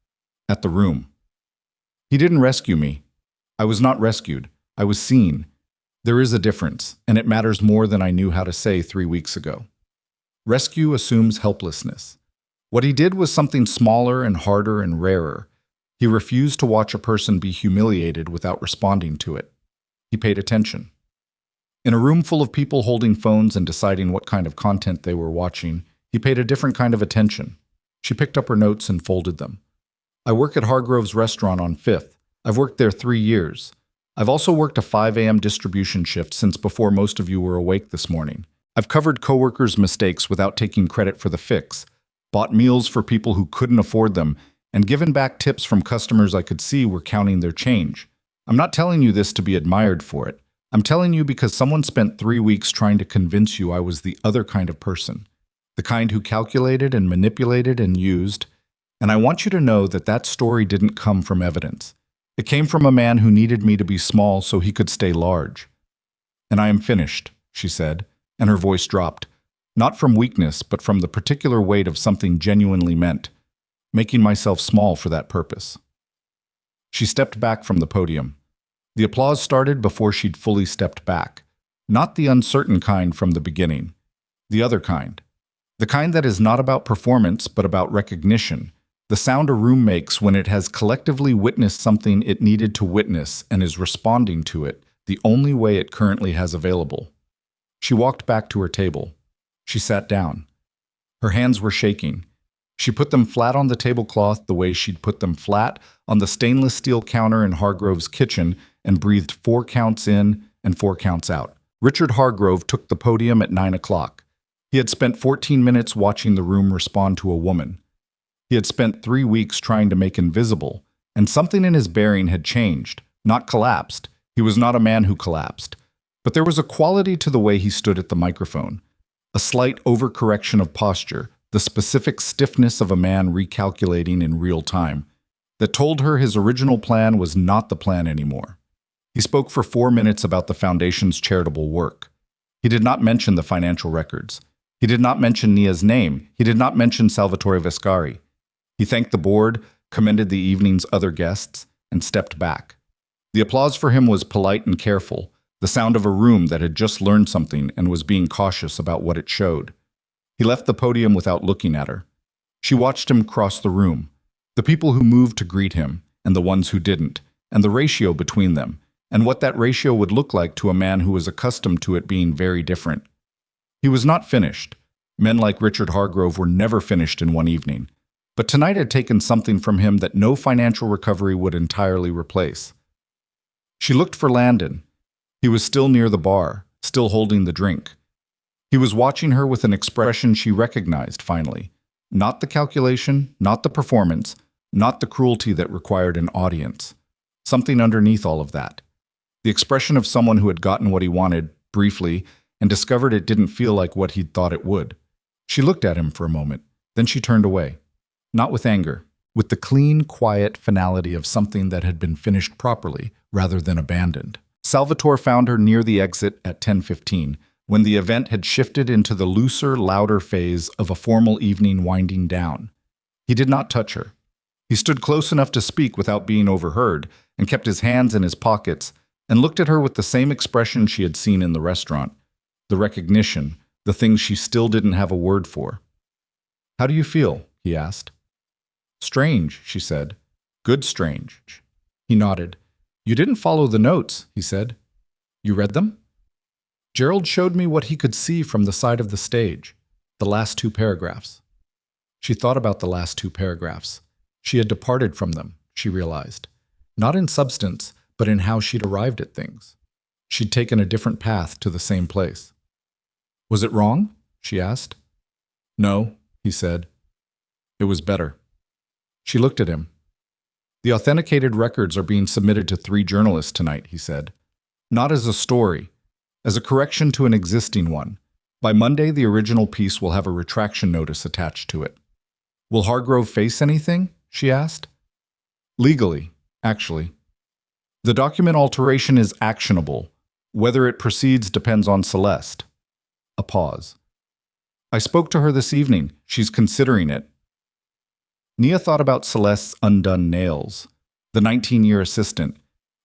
at the room. "He didn't rescue me. I was not rescued. I was seen. There is a difference, and it matters more than I knew how to say 3 weeks ago. Rescue assumes helplessness. What he did was something smaller and harder and rarer. He refused to watch a person be humiliated without responding to it. He paid attention. In a room full of people holding phones and deciding what kind of content they were watching, he paid a different kind of attention. She picked up her notes and folded them. "I work at Hargrove's restaurant on 5th. I've worked there 3 years. I've also worked a 5 a.m. distribution shift since before most of you were awake this morning. I've covered coworkers' mistakes without taking credit for the fix, bought meals for people who couldn't afford them, and given back tips from customers I could see were counting their change. I'm not telling you this to be admired for it. I'm telling you because someone spent 3 weeks trying to convince you I was the other kind of person, the kind who calculated and manipulated and used, and I want you to know that that story didn't come from evidence. It came from a man who needed me to be small so he could stay large. And I am finished," she said, and her voice dropped, not from weakness, but from the particular weight of something genuinely meant, making myself small for that purpose. She stepped back from the podium. The applause started before she'd fully stepped back. Not the uncertain kind from the beginning. The other kind. The kind that is not about performance, but about recognition. The sound a room makes when it has collectively witnessed something it needed to witness and is responding to it, the only way it currently has available. She walked back to her table. She sat down. Her hands were shaking. She put them flat on the tablecloth the way she'd put them flat on the stainless steel counter in Hargrove's kitchen and breathed 4 counts in and 4 counts out. Richard Hargrove took the podium at 9 o'clock. He had spent 14 minutes watching the room respond to a woman. He had spent 3 weeks trying to make invisible, and something in his bearing had changed, not collapsed. He was not a man who collapsed. But there was a quality to the way he stood at the microphone, a slight overcorrection of posture, the specific stiffness of a man recalculating in real time, that told her his original plan was not the plan anymore. He spoke for 4 minutes about the foundation's charitable work. He did not mention the financial records. He did not mention Nia's name. He did not mention Salvatore Viscari. He thanked the board, commended the evening's other guests, and stepped back. The applause for him was polite and careful, the sound of a room that had just learned something and was being cautious about what it showed. He left the podium without looking at her. She watched him cross the room, the people who moved to greet him, and the ones who didn't, and the ratio between them, and what that ratio would look like to a man who was accustomed to it being very different. He was not finished. Men like Richard Hargrove were never finished in one evening. But tonight had taken something from him that no financial recovery would entirely replace. She looked for Landon. He was still near the bar, still holding the drink. He was watching her with an expression she recognized finally. Not the calculation, not the performance, not the cruelty that required an audience. Something underneath all of that. The expression of someone who had gotten what he wanted, briefly, and discovered it didn't feel like what he'd thought it would. She looked at him for a moment, then she turned away. Not with anger, with the clean, quiet finality of something that had been finished properly, rather than abandoned. Salvatore found her near the exit at 10:15, when the event had shifted into the looser, louder phase of a formal evening winding down. He did not touch her. He stood close enough to speak without being overheard, and kept his hands in his pockets, and looked at her with the same expression she had seen in the restaurant. The recognition, the thing she still didn't have a word for. "How do you feel?" he asked. "Strange," she said. "Good strange." He nodded. "You didn't follow the notes," he said. "You read them?" Gerald showed me what he could see from the side of the stage, the last two paragraphs. She thought about the last two paragraphs. She had departed from them, she realized. Not in substance, but in how she'd arrived at things. She'd taken a different path to the same place. "Was it wrong?" she asked. "No," he said. "It was better." She looked at him. "The authenticated records are being submitted to 3 journalists tonight," he said. "Not as a story, as a correction to an existing one. By Monday, the original piece will have a retraction notice attached to it." "Will Hargrove face anything?" she asked. "Legally, actually. The document alteration is actionable. Whether it proceeds depends on Celeste." A pause. "I spoke to her this evening. She's considering it." Nia thought about Celeste's undone nails, the 19-year assistant,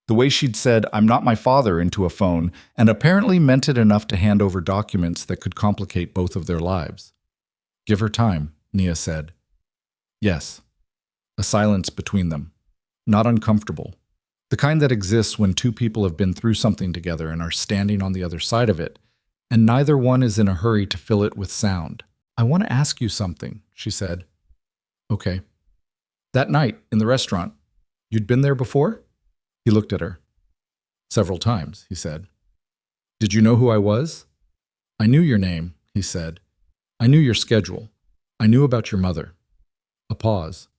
the way she'd said, "I'm not my father," into a phone, and apparently meant it enough to hand over documents that could complicate both of their lives. "Give her time," Nia said. "Yes." A silence between them. Not uncomfortable. The kind that exists when two people have been through something together and are standing on the other side of it, and neither one is in a hurry to fill it with sound. "I want to ask you something," she said. "Okay." "That night, in the restaurant, you'd been there before?" He looked at her. "Several times," he said. "Did you know who I was?" "I knew your name," he said. "I knew your schedule. I knew about your mother." A pause.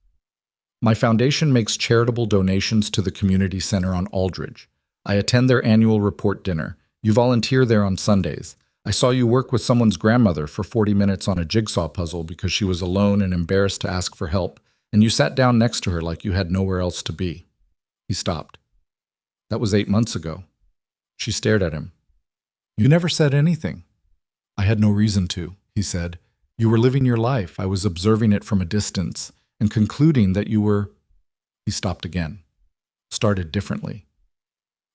"My foundation makes charitable donations to the community center on Aldridge. I attend their annual report dinner. You volunteer there on Sundays. I saw you work with someone's grandmother for 40 minutes on a jigsaw puzzle because she was alone and embarrassed to ask for help, and you sat down next to her like you had nowhere else to be." He stopped. "That was 8 months ago." She stared at him. "You never said anything." "I had no reason to," he said. "You were living your life. I was observing it from a distance and concluding that you were—" He stopped again. Started differently.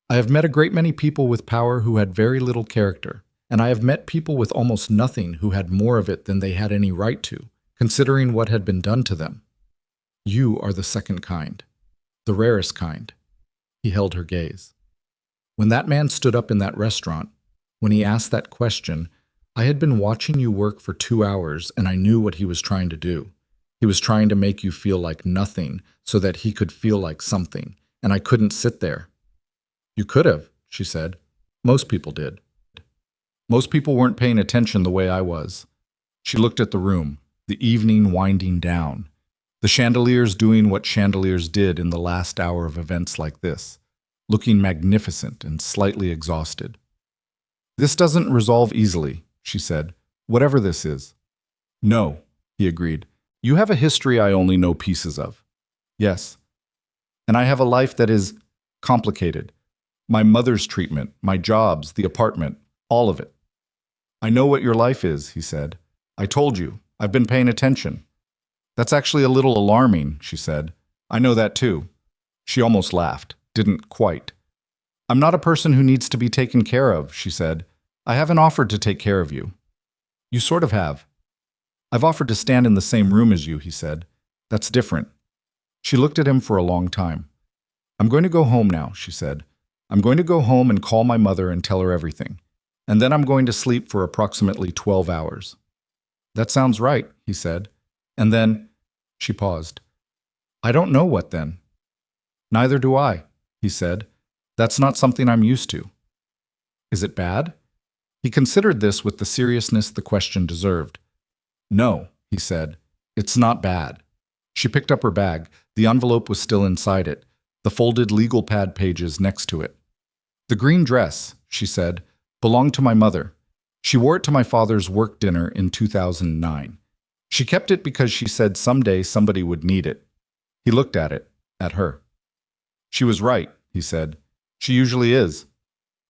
"I have met a great many people with power who had very little character, and I have met people with almost nothing who had more of it than they had any right to, considering what had been done to them. You are the second kind, the rarest kind." He held her gaze. "When that man stood up in that restaurant, when he asked that question, I had been watching you work for 2 hours, and I knew what he was trying to do. He was trying to make you feel like nothing so that he could feel like something, and I couldn't sit there." "You could have," she said. "Most people did." "Most people weren't paying attention the way I was." She looked at the room, the evening winding down, the chandeliers doing what chandeliers did in the last hour of events like this, looking magnificent and slightly exhausted. "This doesn't resolve easily," she said, "whatever this is." "No," he agreed. "You have a history I only know pieces of." "Yes. And I have a life that is complicated. My mother's treatment, my jobs, the apartment, all of it." "I know what your life is," he said. "I told you. I've been paying attention." That's actually a little alarming, she said. I know that too. She almost laughed. Didn't quite. I'm not a person who needs to be taken care of, she said. I haven't offered to take care of you. You sort of have. I've offered to stand in the same room as you, he said. That's different. She looked at him for a long time. I'm going to go home now, she said. I'm going to go home and call my mother and tell her everything. And then I'm going to sleep for approximately 12 hours. That sounds right, he said. And then, she paused. I don't know what then. Neither do I, he said. That's not something I'm used to. Is it bad? He considered this with the seriousness the question deserved. No, he said. It's not bad. She picked up her bag. The envelope was still inside it, the folded legal pad pages next to it. The green dress, she said, belonged to my mother. She wore it to my father's work dinner in 2009. She kept it because she said someday somebody would need it. He looked at it, at her. She was right, he said. She usually is.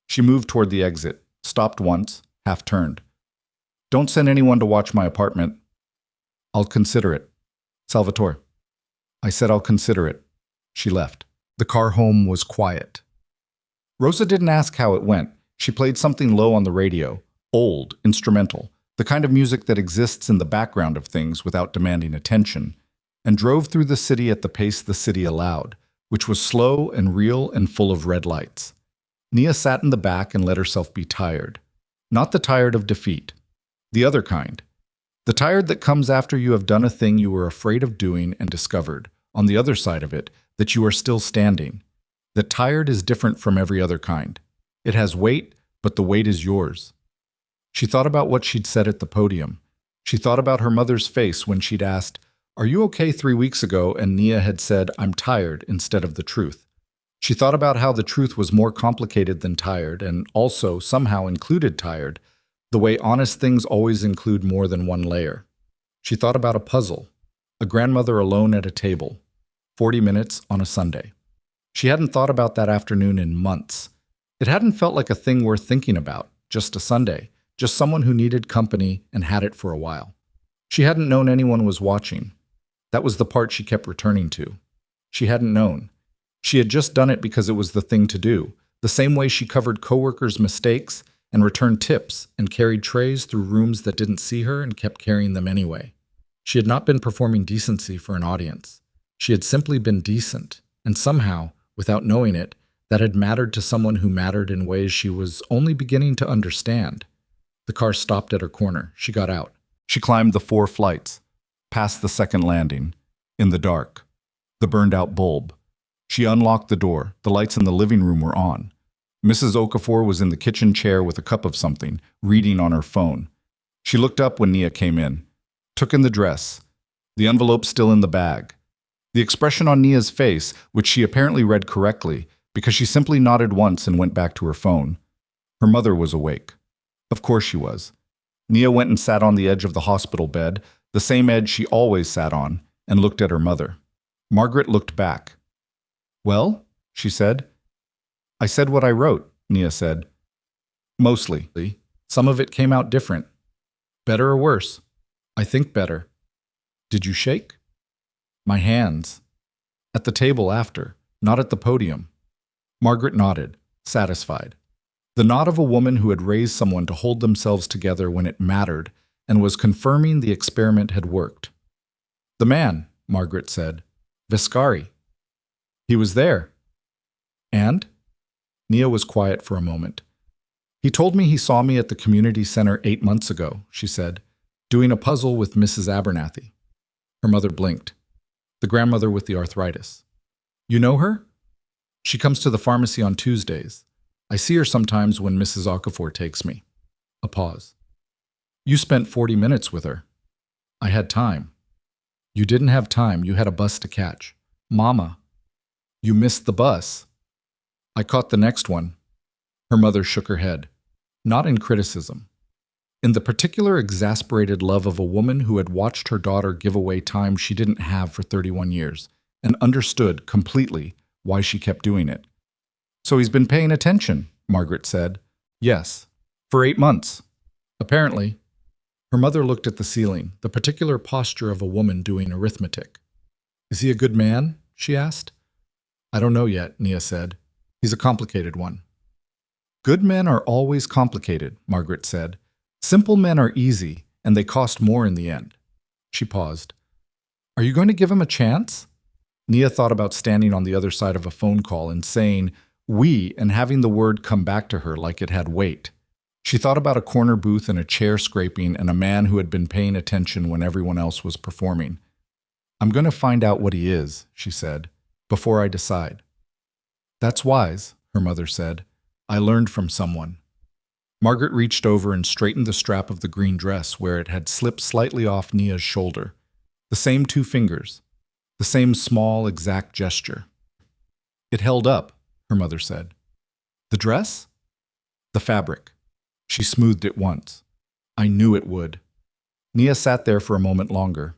She moved toward the exit, stopped once, half turned. Don't send anyone to watch my apartment. I'll consider it. Salvatore. I said I'll consider it. She left. The car home was quiet. Rosa didn't ask how it went. She played something low on the radio, old, instrumental, the kind of music that exists in the background of things without demanding attention, and drove through the city at the pace the city allowed, which was slow and real and full of red lights. Nia sat in the back and let herself be tired. Not the tired of defeat. The other kind. The tired that comes after you have done a thing you were afraid of doing and discovered, on the other side of it, that you are still standing. That tired is different from every other kind. It has weight, but the weight is yours. She thought about what she'd said at the podium. She thought about her mother's face when she'd asked, "Are you okay 3 weeks ago?" and Nia had said, "I'm tired," instead of the truth. She thought about how the truth was more complicated than tired and also somehow included tired, the way honest things always include more than one layer. She thought about a puzzle, a grandmother alone at a table, 40 minutes on a Sunday. She hadn't thought about that afternoon in months. It hadn't felt like a thing worth thinking about, just a Sunday, just someone who needed company and had it for a while. She hadn't known anyone was watching. That was the part she kept returning to. She hadn't known. She had just done it because it was the thing to do, the same way she covered coworkers' mistakes and returned tips and carried trays through rooms that didn't see her and kept carrying them anyway. She had not been performing decency for an audience. She had simply been decent, and somehow, without knowing it, that had mattered to someone who mattered in ways she was only beginning to understand. The car stopped at her corner. She got out. She climbed the 4 flights, past the second landing, in the dark, the burned-out bulb. She unlocked the door. The lights in the living room were on. Mrs. Okafor was in the kitchen chair with a cup of something, reading on her phone. She looked up when Nia came in, took in the dress, the envelope still in the bag. The expression on Nia's face, which she apparently read correctly, because she simply nodded once and went back to her phone. Her mother was awake. Of course she was. Nia went and sat on the edge of the hospital bed, the same edge she always sat on, and looked at her mother. Margaret looked back. Well, she said. I said what I wrote, Nia said. Mostly. Some of it came out different. Better or worse? I think better. Did you shake? My hands. At the table after, not at the podium. Margaret nodded, satisfied. The nod of a woman who had raised someone to hold themselves together when it mattered and was confirming the experiment had worked. The man, Margaret said. Viscari. He was there. And? Nia was quiet for a moment. He told me he saw me at the community center 8 months ago, she said, doing a puzzle with Mrs. Abernathy. Her mother blinked. The grandmother with the arthritis. You know her? She comes to the pharmacy on Tuesdays. I see her sometimes when Mrs. Okafor takes me. A pause. You spent 40 minutes with her. I had time. You didn't have time. You had a bus to catch. Mama. You missed the bus. I caught the next one. Her mother shook her head. Not in criticism. In the particular exasperated love of a woman who had watched her daughter give away time she didn't have for 31 years and understood completely why she kept doing it. So he's been paying attention, Margaret said. Yes. For 8 months. Apparently. Her mother looked at the ceiling, the particular posture of a woman doing arithmetic. "Is he a good man?" she asked. "I don't know yet," Nia said. "He's a complicated one." "Good men are always complicated," Margaret said. "Simple men are easy, and they cost more in the end." She paused. "Are you going to give him a chance?" Nia thought about standing on the other side of a phone call and saying, "we," and having the word come back to her like it had weight. She thought about a corner booth and a chair scraping and a man who had been paying attention when everyone else was performing. "I'm going to find out what he is," she said, "before I decide." "That's wise," her mother said. "I learned from someone." Margaret reached over and straightened the strap of the green dress where it had slipped slightly off Nia's shoulder. The same 2 fingers. The same small, exact gesture. "It held up," her mother said. "The dress?" "The fabric." She smoothed it once. "I knew it would." Nia sat there for a moment longer.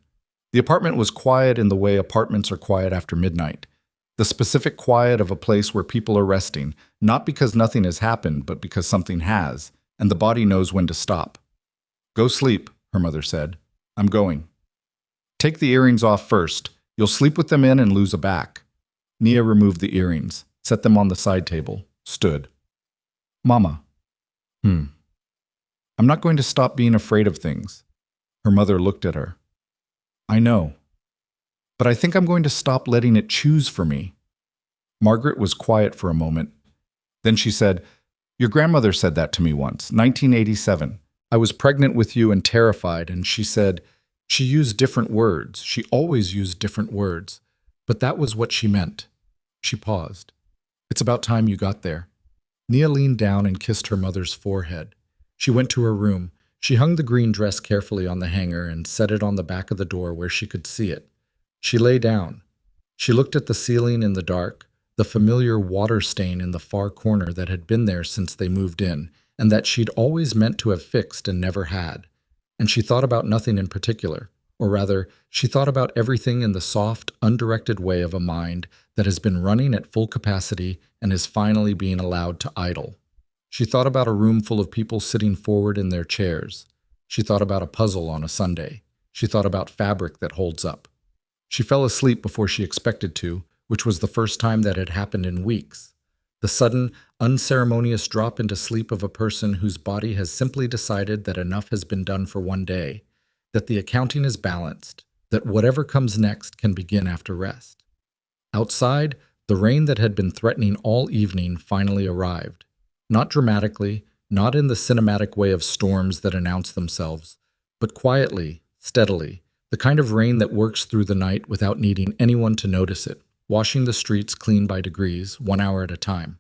The apartment was quiet in the way apartments are quiet after midnight. The specific quiet of a place where people are resting, not because nothing has happened, but because something has, and the body knows when to stop. "Go sleep," her mother said. "I'm going." "Take the earrings off first. You'll sleep with them in and lose a back." Nia removed the earrings, set them on the side table, stood. "Mama." "I'm not going to stop being afraid of things." Her mother looked at her. "I know. But I think I'm going to stop letting it choose for me." Margaret was quiet for a moment. Then she said, "Your grandmother said that to me once, 1987. I was pregnant with you and terrified, and she said," she used different words. She always used different words. But that was what she meant. She paused. "It's about time you got there." Nia leaned down and kissed her mother's forehead. She went to her room. She hung the green dress carefully on the hanger and set it on the back of the door where she could see it. She lay down. She looked at the ceiling in the dark, the familiar water stain in the far corner that had been there since they moved in, and that she'd always meant to have fixed and never had. And she thought about nothing in particular, or rather, she thought about everything in the soft, undirected way of a mind that has been running at full capacity and is finally being allowed to idle. She thought about a room full of people sitting forward in their chairs. She thought about a puzzle on a Sunday. She thought about fabric that holds up. She fell asleep before she expected to, which was the first time that had happened in weeks. The sudden, unceremonious drop into sleep of a person whose body has simply decided that enough has been done for one day, that the accounting is balanced, that whatever comes next can begin after rest. Outside, the rain that had been threatening all evening finally arrived. Not dramatically, not in the cinematic way of storms that announce themselves, but quietly, steadily, the kind of rain that works through the night without needing anyone to notice it, washing the streets clean by degrees, 1 hour at a time,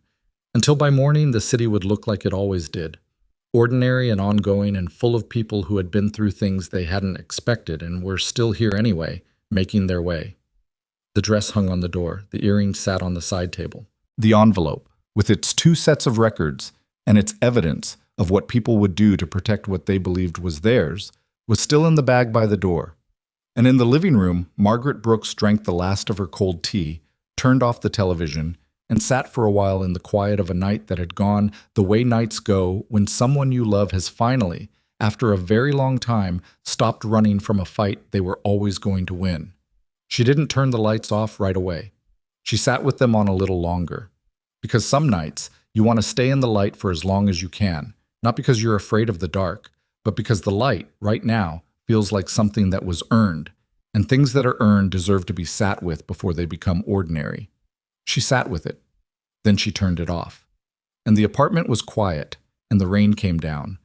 until by morning the city would look like it always did, ordinary and ongoing and full of people who had been through things they hadn't expected and were still here anyway, making their way. The dress hung on the door, the earrings sat on the side table. The envelope, with its 2 sets of records and its evidence of what people would do to protect what they believed was theirs, was still in the bag by the door. And in the living room, Margaret Brooks drank the last of her cold tea, turned off the television, and sat for a while in the quiet of a night that had gone the way nights go when someone you love has finally, after a very long time, stopped running from a fight they were always going to win. She didn't turn the lights off right away. She sat with them on a little longer. Because some nights, you want to stay in the light for as long as you can, not because you're afraid of the dark, but because the light, right now, feels like something that was earned, and things that are earned deserve to be sat with before they become ordinary. She sat with it. Then she turned it off. And the apartment was quiet, and the rain came down.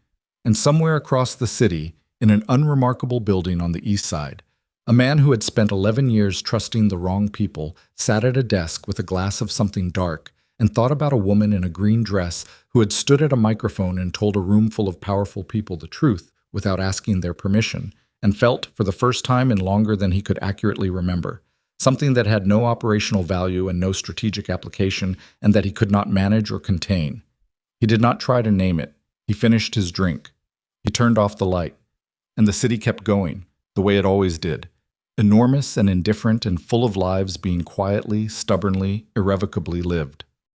And somewhere across the city, in an unremarkable building on the east side, a man who had spent 11 years trusting the wrong people sat at a desk with a glass of something dark and thought about a woman in a green dress who had stood at a microphone and told a room full of powerful people the truth without asking their permission, and felt, for the first time in longer than he could accurately remember, something that had no operational value and no strategic application, and that he could not manage or contain. He did not try to name it. He finished his drink. He turned off the light. And the city kept going, the way it always did, enormous and indifferent and full of lives being quietly, stubbornly, irrevocably lived.